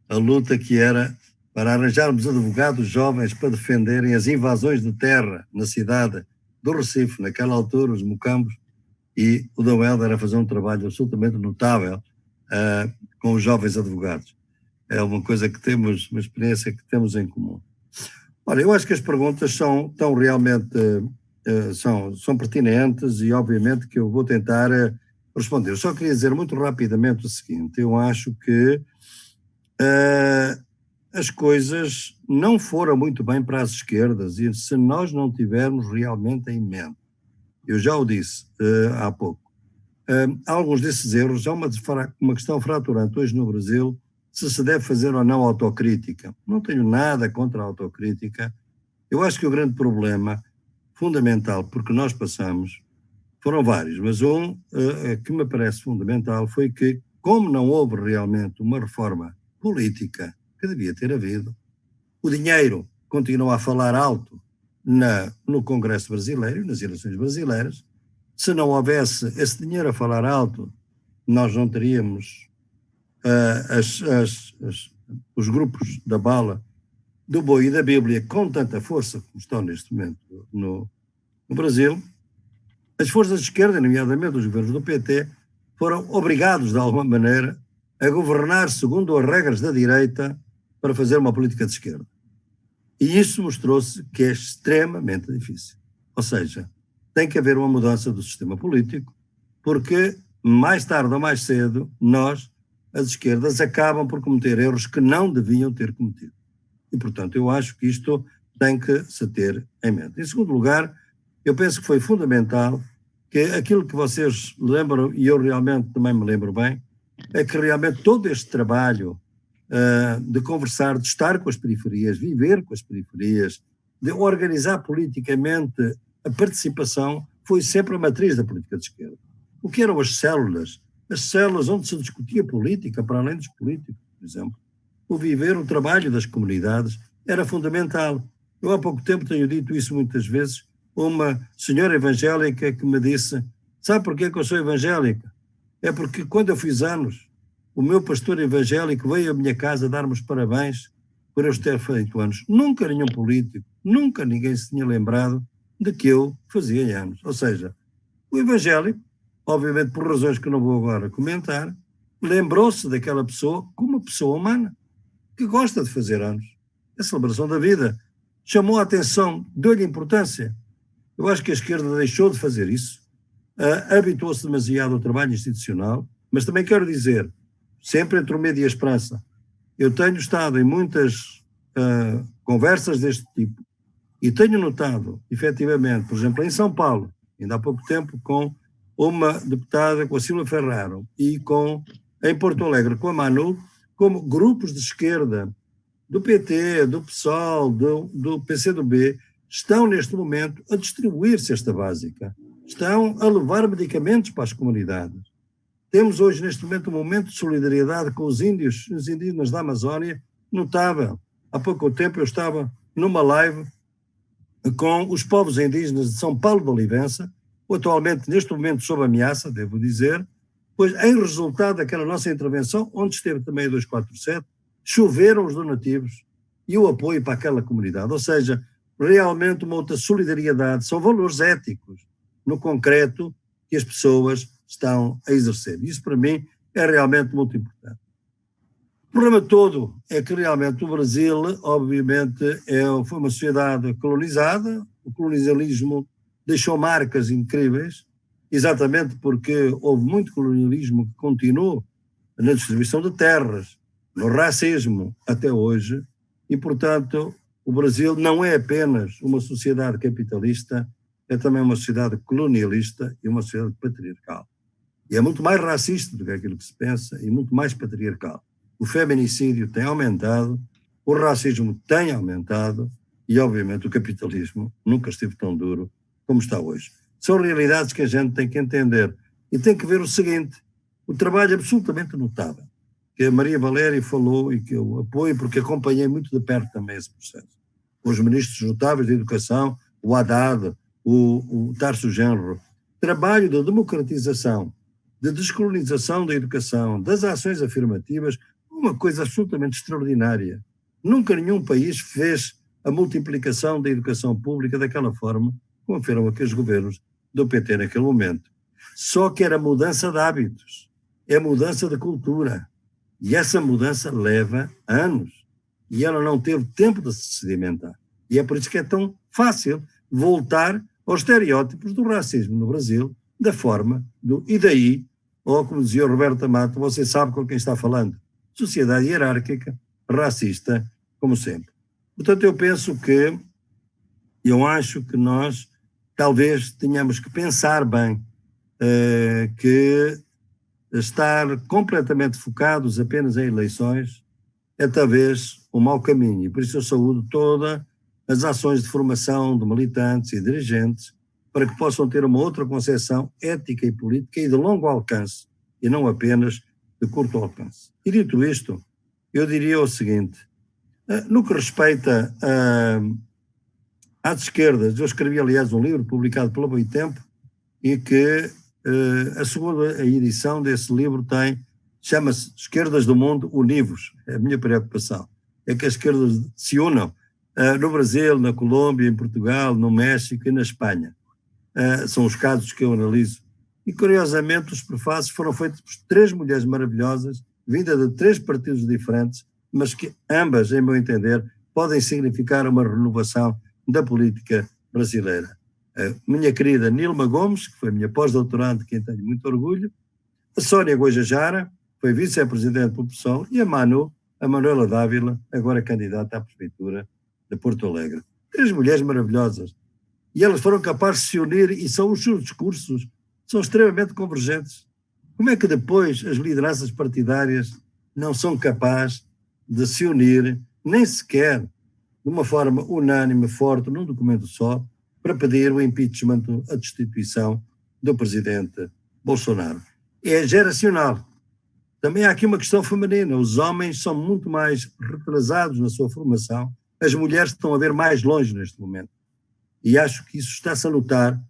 a luta que era para arranjarmos advogados jovens para defenderem as invasões de terra na cidade do Recife, naquela altura, os mocambos, e o Dom Hélder a fazer um trabalho absolutamente notável com os jovens advogados. É uma coisa que temos, uma experiência que temos em comum. Olha, eu acho que as perguntas são realmente são pertinentes e, obviamente, que eu vou tentar responder. Eu só queria dizer muito rapidamente o seguinte: eu acho que as coisas não foram muito bem para as esquerdas e se nós não tivermos realmente em mente, eu já o disse há pouco, alguns desses erros, é uma questão fraturante hoje no Brasil, se deve fazer ou não autocrítica. Não tenho nada contra a autocrítica. Eu acho que o grande problema fundamental, porque nós passamos, foram vários, mas um que me parece fundamental foi que, como não houve realmente uma reforma política que devia ter havido, o dinheiro continua a falar alto no Congresso brasileiro, nas eleições brasileiras. Se não houvesse esse dinheiro a falar alto, nós não teríamos os grupos da bala, do boi e da Bíblia com tanta força como estão neste momento no Brasil. As forças de esquerda, nomeadamente os governos do PT, foram obrigados, de alguma maneira, a governar segundo as regras da direita para fazer uma política de esquerda. E isso mostrou-se que é extremamente difícil. Ou seja, tem que haver uma mudança do sistema político, porque mais tarde ou mais cedo, as esquerdas, acabam por cometer erros que não deviam ter cometido. E, portanto, eu acho que isto tem que se ter em mente. Em segundo lugar, eu penso que foi fundamental que aquilo que vocês lembram, e eu realmente também me lembro bem, é que realmente todo este trabalho de conversar, de estar com as periferias, viver com as periferias, de organizar politicamente a participação, foi sempre a matriz da política de esquerda. O que eram as células onde se discutia política, para além dos políticos, por exemplo. O viver, o trabalho das comunidades era fundamental. Eu há pouco tempo tenho dito isso muitas vezes, uma senhora evangélica que me disse: sabe porquê que eu sou evangélica? É porque quando eu fiz anos, o meu pastor evangélico veio à minha casa dar-me os parabéns por eu ter feito anos. Nunca nenhum político, nunca ninguém se tinha lembrado de que eu fazia anos. Ou seja, o evangélico, obviamente por razões que não vou agora comentar, lembrou-se daquela pessoa como uma pessoa humana, que gosta de fazer anos. A celebração da vida. chamou a atenção, deu-lhe importância. Eu acho que a esquerda deixou de fazer isso, habituou-se demasiado ao trabalho institucional, mas também quero dizer, sempre entre o medo e a esperança, eu tenho estado em muitas conversas deste tipo e tenho notado, efetivamente, por exemplo, em São Paulo, ainda há pouco tempo, com uma deputada, com a Silvia Ferraro, e em Porto Alegre, com a Manu, como grupos de esquerda, do PT, do PSOL, do PCdoB, estão neste momento a distribuir cesta básica, estão a levar medicamentos para as comunidades. Temos hoje, neste momento, um momento de solidariedade com os indígenas da Amazónia notável. Há pouco tempo eu estava numa live com os povos indígenas de São Paulo de Olivença, atualmente, neste momento, sob ameaça, devo dizer, pois em resultado daquela nossa intervenção, onde esteve também a 247, choveram os donativos e o apoio para aquela comunidade. Ou seja, realmente uma outra solidariedade, são valores éticos, no concreto, que as pessoas estão a exercer. Isso, para mim, é realmente muito importante. O problema todo é que realmente o Brasil, obviamente, foi uma sociedade colonizada, o colonialismo deixou marcas incríveis, exatamente porque houve muito colonialismo que continuou na distribuição de terras, no racismo até hoje, e, portanto, o Brasil não é apenas uma sociedade capitalista, é também uma sociedade colonialista e uma sociedade patriarcal. E é muito mais racista do que aquilo que se pensa e muito mais patriarcal. O feminicídio tem aumentado, o racismo tem aumentado e, obviamente, o capitalismo nunca esteve tão duro como está hoje. São realidades que a gente tem que entender e tem que ver o seguinte, o trabalho absolutamente notável, que a Maria Valéria falou e que eu apoio porque acompanhei muito de perto também esse processo. Os ministros notáveis da educação, o Haddad, o Tarso Genro, trabalho de democratização, de descolonização da educação, das ações afirmativas, uma coisa absolutamente extraordinária. Nunca nenhum país fez a multiplicação da educação pública daquela forma, como foram aqueles governos do PT naquele momento. Só que era mudança de hábitos, é mudança de cultura. E essa mudança leva anos. E ela não teve tempo de se sedimentar. E é por isso que é tão fácil voltar aos estereótipos do racismo no Brasil, da forma e daí, ou como dizia o Roberto Amato, você sabe com quem está falando. Sociedade hierárquica, racista, como sempre. Portanto, eu acho que nós talvez tenhamos que pensar bem que estar completamente focados apenas em eleições é talvez um mau caminho. E por isso eu saúdo todas as ações de formação de militantes e dirigentes para que possam ter uma outra concepção ética e política e de longo alcance, e não apenas de curto alcance. E dito isto, eu diria o seguinte, no que respeita às esquerdas, eu escrevi aliás um livro publicado pela Boitempo e que a segunda edição desse livro chama-se Esquerdas do Mundo Univos. É a minha preocupação, é que as esquerdas se unam no Brasil, na Colômbia, em Portugal, no México e na Espanha. São os casos que eu analiso. E, curiosamente, os prefácios foram feitos por 3 mulheres maravilhosas, vindas de 3 partidos diferentes, mas que ambas, em meu entender, podem significar uma renovação da política brasileira. A minha querida Nilma Gomes, que foi minha pós-doutoranda, de quem tenho muito orgulho, a Sónia Guajajara, foi vice-presidente do PSOL, e a Manuela Dávila, agora candidata à prefeitura de Porto Alegre. 3 mulheres maravilhosas. E elas foram capazes de se unir e os seus discursos são extremamente convergentes. Como é que depois as lideranças partidárias não são capazes de se unir, nem sequer de uma forma unânime, forte, num documento só, para pedir o impeachment, a destituição do presidente Bolsonaro? É geracional. Também há aqui uma questão feminina. Os homens são muito mais retrasados na sua formação, as mulheres estão a ver mais longe neste momento. E acho que isso está-se a notar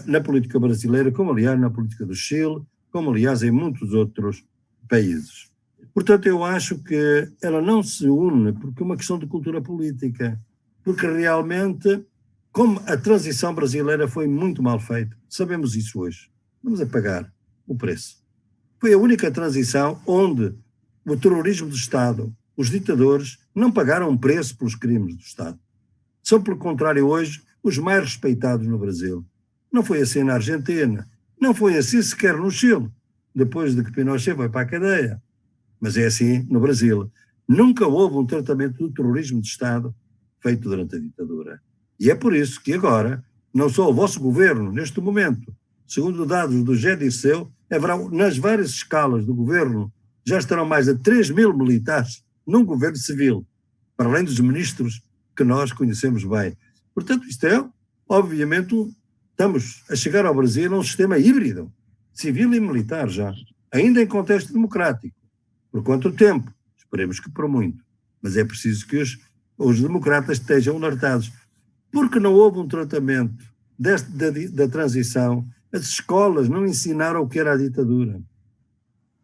na política brasileira, como aliás na política do Chile, como aliás em muitos outros países. Portanto, eu acho que ela não se une porque é uma questão de cultura política, porque realmente, como a transição brasileira foi muito mal feita, sabemos isso hoje, vamos a pagar o preço. Foi a única transição onde o terrorismo do Estado, os ditadores, não pagaram um preço pelos crimes do Estado. são, pelo contrário, hoje, os mais respeitados no Brasil. Não foi assim na Argentina, não foi assim sequer no Chile, depois de que Pinochet foi para a cadeia. Mas é assim no Brasil. Nunca houve um tratamento do terrorismo de Estado feito durante a ditadura. E é por isso que agora, não só o vosso governo, neste momento, segundo dados do GEDICEU, haverá, nas várias escalas do governo, já estarão mais de 3.000 militares num governo civil, para além dos ministros que nós conhecemos bem. Portanto, isto é, obviamente, estamos a chegar ao Brasil a um sistema híbrido, civil e militar já, ainda em contexto democrático. Por quanto tempo? Esperemos que por muito. Mas é preciso que os democratas estejam alertados. Porque não houve um tratamento da transição. As escolas não ensinaram o que era a ditadura.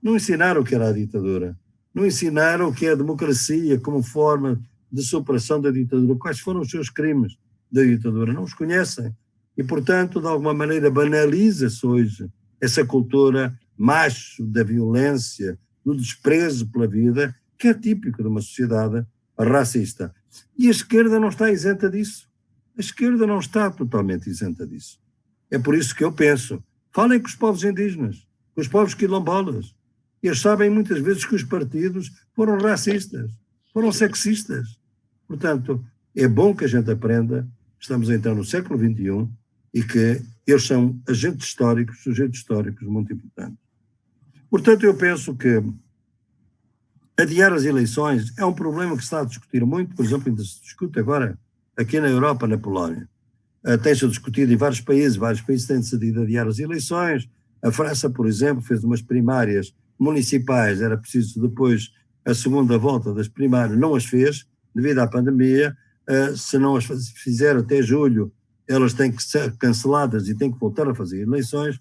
Não ensinaram o que era a ditadura. Não ensinaram o que é a democracia como forma de superação da ditadura. Quais foram os seus crimes da ditadura? Não os conhecem. E, portanto, de alguma maneira, banaliza-se hoje essa cultura macho da violência, do desprezo pela vida, que é típico de uma sociedade racista. E a esquerda não está isenta disso. A esquerda não está totalmente isenta disso. É por isso que eu penso, falem com os povos indígenas, com os povos quilombolas. Eles sabem muitas vezes que os partidos foram racistas, foram sexistas. Portanto, é bom que a gente aprenda, estamos então no século XXI, e que eles são agentes históricos, sujeitos históricos muito importantes. Portanto, eu penso que adiar as eleições é um problema que se está a discutir muito, por exemplo, ainda se discute agora aqui na Europa, na Polónia. Tem-se discutido em vários países têm decidido adiar as eleições. A França, por exemplo, fez umas primárias municipais, era preciso depois a segunda volta das primárias, não as fez, devido à pandemia. Se não as fizer até julho, elas têm que ser canceladas e têm que voltar a fazer eleições.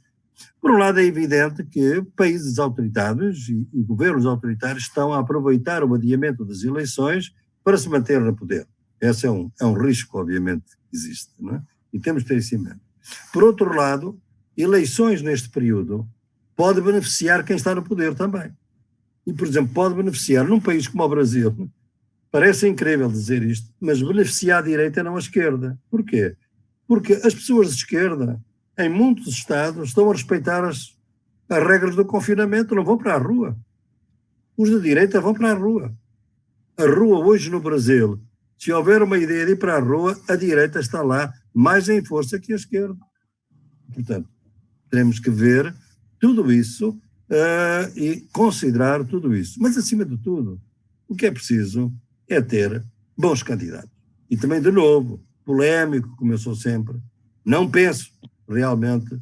Por um lado, é evidente que países autoritários e governos autoritários estão a aproveitar o adiamento das eleições para se manter no poder. Esse é um risco, obviamente, que existe, não é? E temos que ter isso em mente. Por outro lado, eleições neste período pode beneficiar quem está no poder também. E, por exemplo, pode beneficiar num país como o Brasil, parece incrível dizer isto, mas beneficiar a direita e não a esquerda. Porquê? Porque as pessoas de esquerda, em muitos estados, estão a respeitar as regras do confinamento, não vão para a rua. Os de direita vão para a rua. A rua hoje no Brasil, se houver uma ideia de ir para a rua, a direita está lá mais em força que a esquerda. Portanto, teremos que ver tudo isso e considerar tudo isso. Mas, acima de tudo, o que é preciso é ter bons candidatos. E também, de novo, polémico, como eu sou sempre, não penso realmente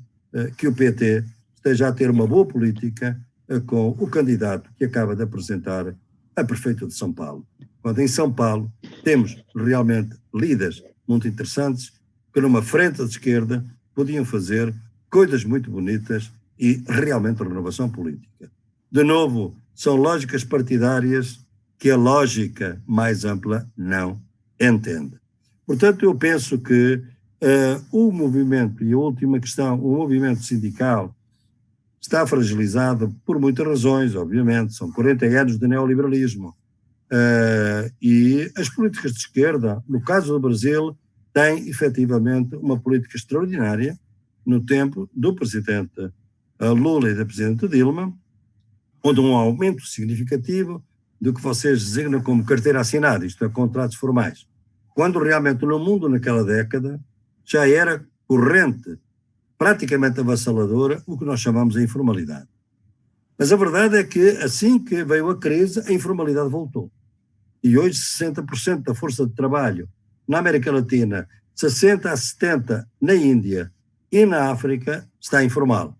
que o PT esteja a ter uma boa política com o candidato que acaba de apresentar a prefeita de São Paulo. Quando em São Paulo temos realmente líderes muito interessantes que numa frente de esquerda podiam fazer coisas muito bonitas e realmente renovação política. De novo, são lógicas partidárias que a lógica mais ampla não entende. Portanto, eu penso que o movimento, e a última questão, o movimento sindical está fragilizado por muitas razões, obviamente. São 40 anos de neoliberalismo. E as políticas de esquerda, no caso do Brasil, têm efetivamente uma política extraordinária no tempo do presidente Lula e da presidente Dilma, onde um aumento significativo do que vocês designam como carteira assinada, isto é, contratos formais, quando realmente no mundo naquela década já era corrente, praticamente avassaladora, o que nós chamamos de informalidade. Mas a verdade é que assim que veio a crise, a informalidade voltou. E hoje 60% da força de trabalho na América Latina, 60% a 70% na Índia e na África está informal.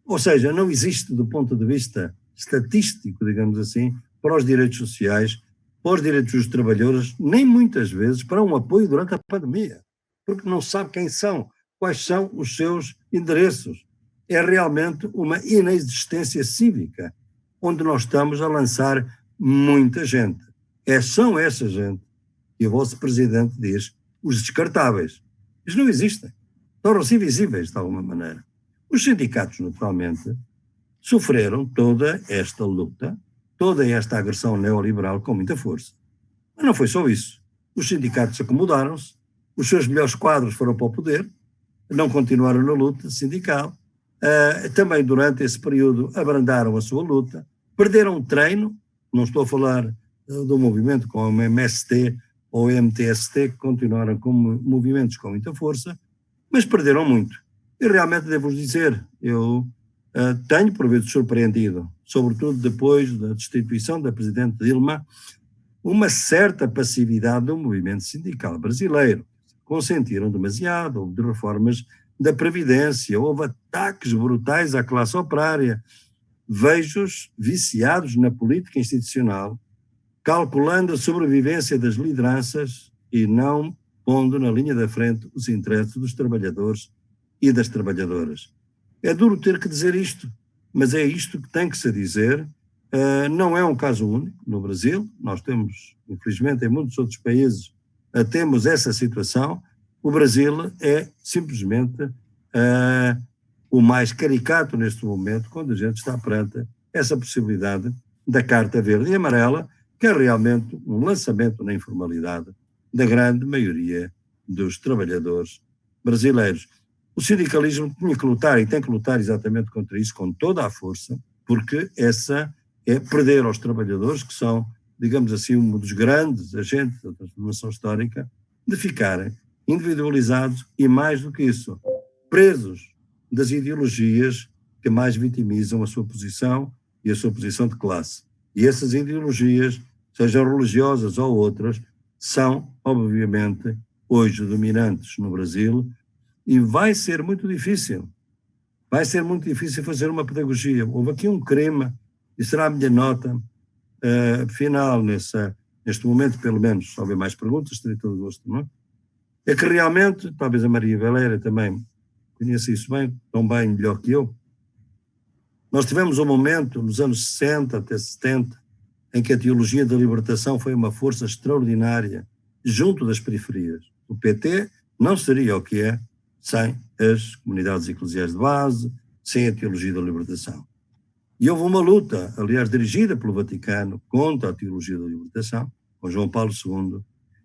Ou seja, não existe do ponto de vista estatístico, digamos assim, para os direitos sociais, para os direitos dos trabalhadores, nem muitas vezes para um apoio durante a pandemia, porque não sabe quem são, quais são os seus endereços. É realmente uma inexistência cívica, onde nós estamos a lançar muita gente. São essa gente, e o vosso presidente diz, os descartáveis. Eles não existem. Tornam-se invisíveis, de alguma maneira. Os sindicatos, naturalmente, sofreram toda esta luta, toda esta agressão neoliberal com muita força. Mas não foi só isso. Os sindicatos acomodaram-se os seus melhores quadros foram para o poder, não continuaram na luta sindical, também durante esse período abrandaram a sua luta, perderam treino, não estou a falar do movimento como o MST ou o MTST, que continuaram como movimentos com muita força, mas perderam muito. E realmente devo dizer, eu tenho por vezes surpreendido, sobretudo depois da destituição da Presidente Dilma, uma certa passividade do movimento sindical brasileiro. Consentiram demasiado, houve reformas da Previdência, houve ataques brutais à classe operária, vejo-os viciados na política institucional, calculando a sobrevivência das lideranças e não pondo na linha da frente os interesses dos trabalhadores e das trabalhadoras. É duro ter que dizer isto, mas é isto que tem que se dizer. Não é um caso único no Brasil, nós temos, infelizmente, em muitos outros países, temos essa situação. O Brasil é simplesmente o mais caricato neste momento, quando a gente está perante essa possibilidade da Carta Verde e Amarela, que é realmente um lançamento na informalidade da grande maioria dos trabalhadores brasileiros. O sindicalismo tinha que lutar e tem que lutar exatamente contra isso com toda a força, porque essa é perder aos trabalhadores, que são, digamos assim, um dos grandes agentes da transformação histórica, de ficarem individualizados e, mais do que isso, presos das ideologias que mais vitimizam a sua posição e a sua posição de classe. E essas ideologias, sejam religiosas ou outras, são, obviamente, hoje dominantes no Brasil, e vai ser muito difícil fazer uma pedagogia. Houve aqui um crime, e será a minha nota final neste momento, pelo menos, se houver mais perguntas, terei todo o gosto, não é? É que realmente, talvez a Maria Valéria também conheça isso bem, tão bem, melhor que eu, nós tivemos um momento, nos anos 60 até 70, em que a teologia da libertação foi uma força extraordinária junto das periferias. O PT não seria o que é sem as comunidades eclesiais de base, sem a teologia da libertação. E houve uma luta, aliás, dirigida pelo Vaticano contra a teologia da libertação, com João Paulo II,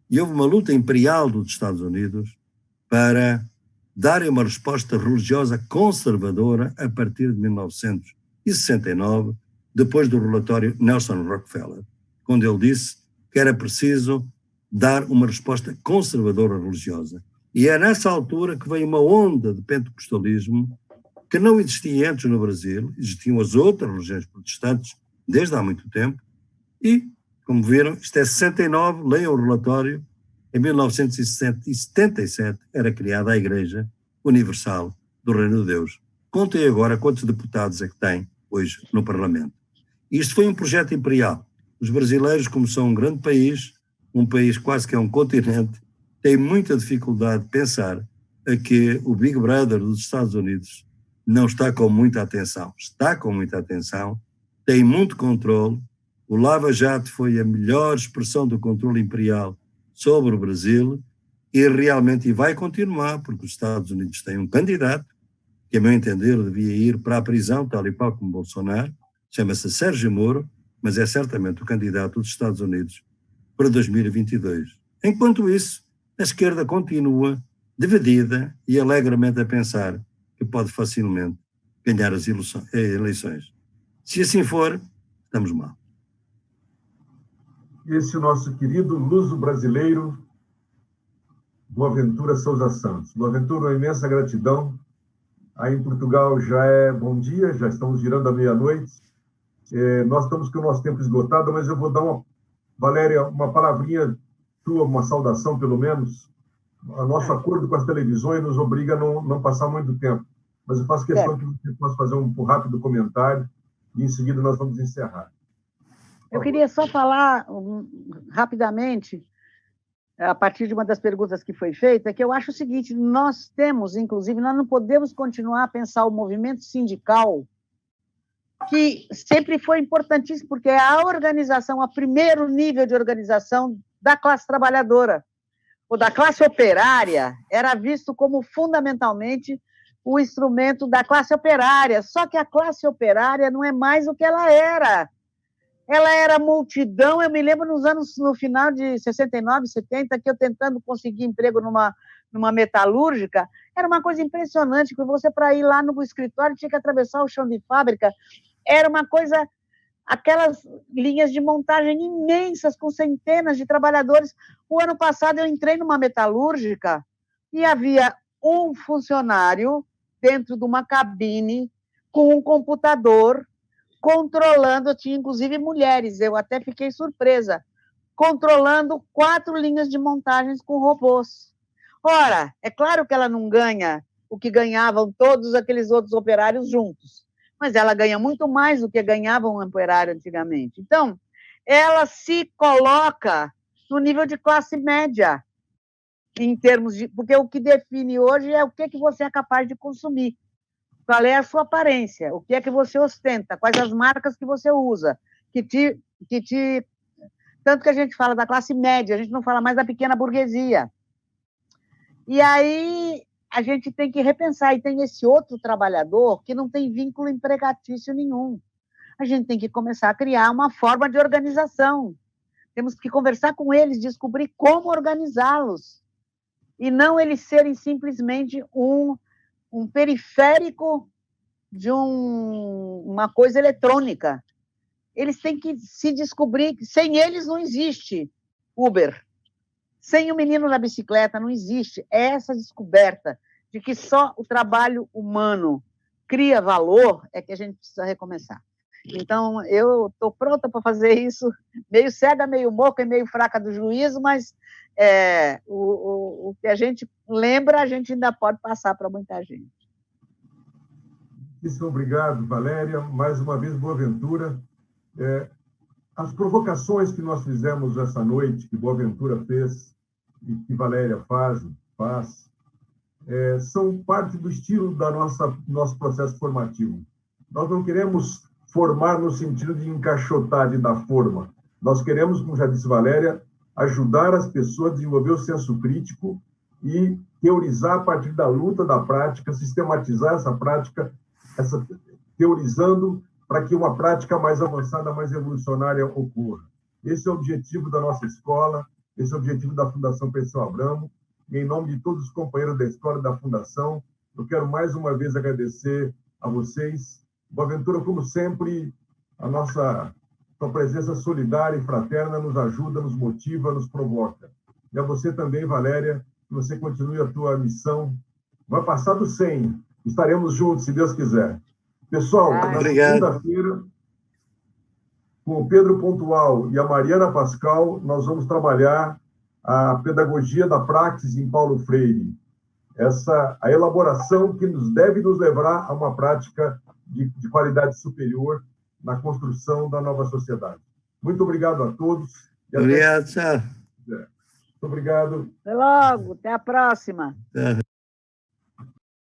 e houve uma luta imperial dos Estados Unidos para darem uma resposta religiosa conservadora a partir de 1969, depois do relatório Nelson Rockefeller, quando ele disse que era preciso dar uma resposta conservadora religiosa. E é nessa altura que veio uma onda de pentecostalismo que não existia antes no Brasil, existiam as outras religiões protestantes desde há muito tempo, e, como viram, isto é 69, leiam o relatório, em 1977 era criada a Igreja Universal do Reino de Deus. Contem agora quantos deputados é que tem hoje no Parlamento. Isto foi um projeto imperial. Os brasileiros, como são um grande país, um país quase que é um continente, têm muita dificuldade de pensar que o Big Brother dos Estados Unidos não está com muita atenção. Está com muita atenção, tem muito controle. O Lava Jato foi a melhor expressão do controle imperial sobre o Brasil e realmente vai continuar, porque os Estados Unidos têm um candidato que, a meu entender, devia ir para a prisão, tal e qual como Bolsonaro, chama-se Sérgio Moro, mas é certamente o candidato dos Estados Unidos para 2022. Enquanto isso, a esquerda continua dividida e alegremente a pensar que pode facilmente ganhar as eleições. Se assim for, estamos mal. Esse é o nosso querido luso-brasileiro, Boaventura Sousa Santos. Boaventura, uma imensa gratidão. Aí em Portugal já é bom dia, já estamos girando a meia-noite. Nós estamos com o nosso tempo esgotado, mas eu vou dar Valéria, uma palavrinha tua, uma saudação, pelo menos. O nosso acordo com as televisões nos obriga a não passar muito tempo. Mas eu faço questão que você possa fazer um rápido comentário e, em seguida, nós vamos encerrar. Eu queria só falar rapidamente, a partir de uma das perguntas que foi feita, que eu acho o seguinte: nós temos, inclusive, nós não podemos continuar a pensar o movimento sindical, que sempre foi importantíssimo, porque é a organização, o primeiro nível de organização da classe trabalhadora, ou da classe operária, era visto como fundamentalmente o instrumento da classe operária, só que a classe operária não é mais o que ela era. ela era multidão. Eu me lembro no final de 69, 70, que eu tentando conseguir emprego numa metalúrgica, era uma coisa impressionante, que você, para ir lá no escritório, tinha que atravessar o chão de fábrica, era uma coisa, aquelas linhas de montagem imensas, com centenas de trabalhadores. O ano passado eu entrei numa metalúrgica e havia um funcionário dentro de uma cabine com um computador, controlando, tinha inclusive mulheres, eu até fiquei surpresa, controlando 4 linhas de montagens com robôs. Ora, é claro que ela não ganha o que ganhavam todos aqueles outros operários juntos, mas ela ganha muito mais do que ganhava um operário antigamente. Então, ela se coloca no nível de classe média, em termos de... Porque o que define hoje é o que você é capaz de consumir. Qual é a sua aparência? O que é que você ostenta? Quais as marcas que você usa? Tanto que a gente fala da classe média, a gente não fala mais da pequena burguesia. E aí a gente tem que repensar. E tem esse outro trabalhador que não tem vínculo empregatício nenhum. A gente tem que começar a criar uma forma de organização. Temos que conversar com eles, descobrir como organizá-los. E não eles serem simplesmente um periférico de uma coisa eletrônica. Eles têm que se descobrir que sem eles não existe Uber. Sem o menino na bicicleta não existe. É essa descoberta de que só o trabalho humano cria valor é que a gente precisa recomeçar. Então, eu estou pronta para fazer isso, meio cega, meio moca e meio fraca do juízo, mas o que a gente lembra, a gente ainda pode passar para muita gente. Muito obrigado, Valéria. Mais uma vez, Boaventura. As provocações que nós fizemos essa noite, que Boaventura fez e que Valéria faz, são parte do estilo da nosso processo formativo. Nós não queremos formar no sentido de encaixotar, de dar forma. Nós queremos, como já disse Valéria, ajudar as pessoas a desenvolver o senso crítico e teorizar a partir da luta, da prática, sistematizar essa prática, teorizando para que uma prática mais avançada, mais revolucionária ocorra. Esse é o objetivo da nossa escola, esse é o objetivo da Fundação Perseu Abramo. E, em nome de todos os companheiros da escola e da Fundação, eu quero mais uma vez agradecer a vocês. Boaventura, como sempre, a sua presença solidária e fraterna nos ajuda, nos motiva, nos provoca. E a você também, Valéria, que você continue a tua missão. Vai passar do 100. Estaremos juntos, se Deus quiser. Pessoal, na segunda-feira, com o Pedro Pontual e a Mariana Pascal, nós vamos trabalhar a pedagogia da praxis em Paulo Freire. A elaboração que deve nos levar a uma prática de qualidade superior na construção da nova sociedade. Muito obrigado a todos. Obrigado, tchau. Muito obrigado. Até logo, até a próxima.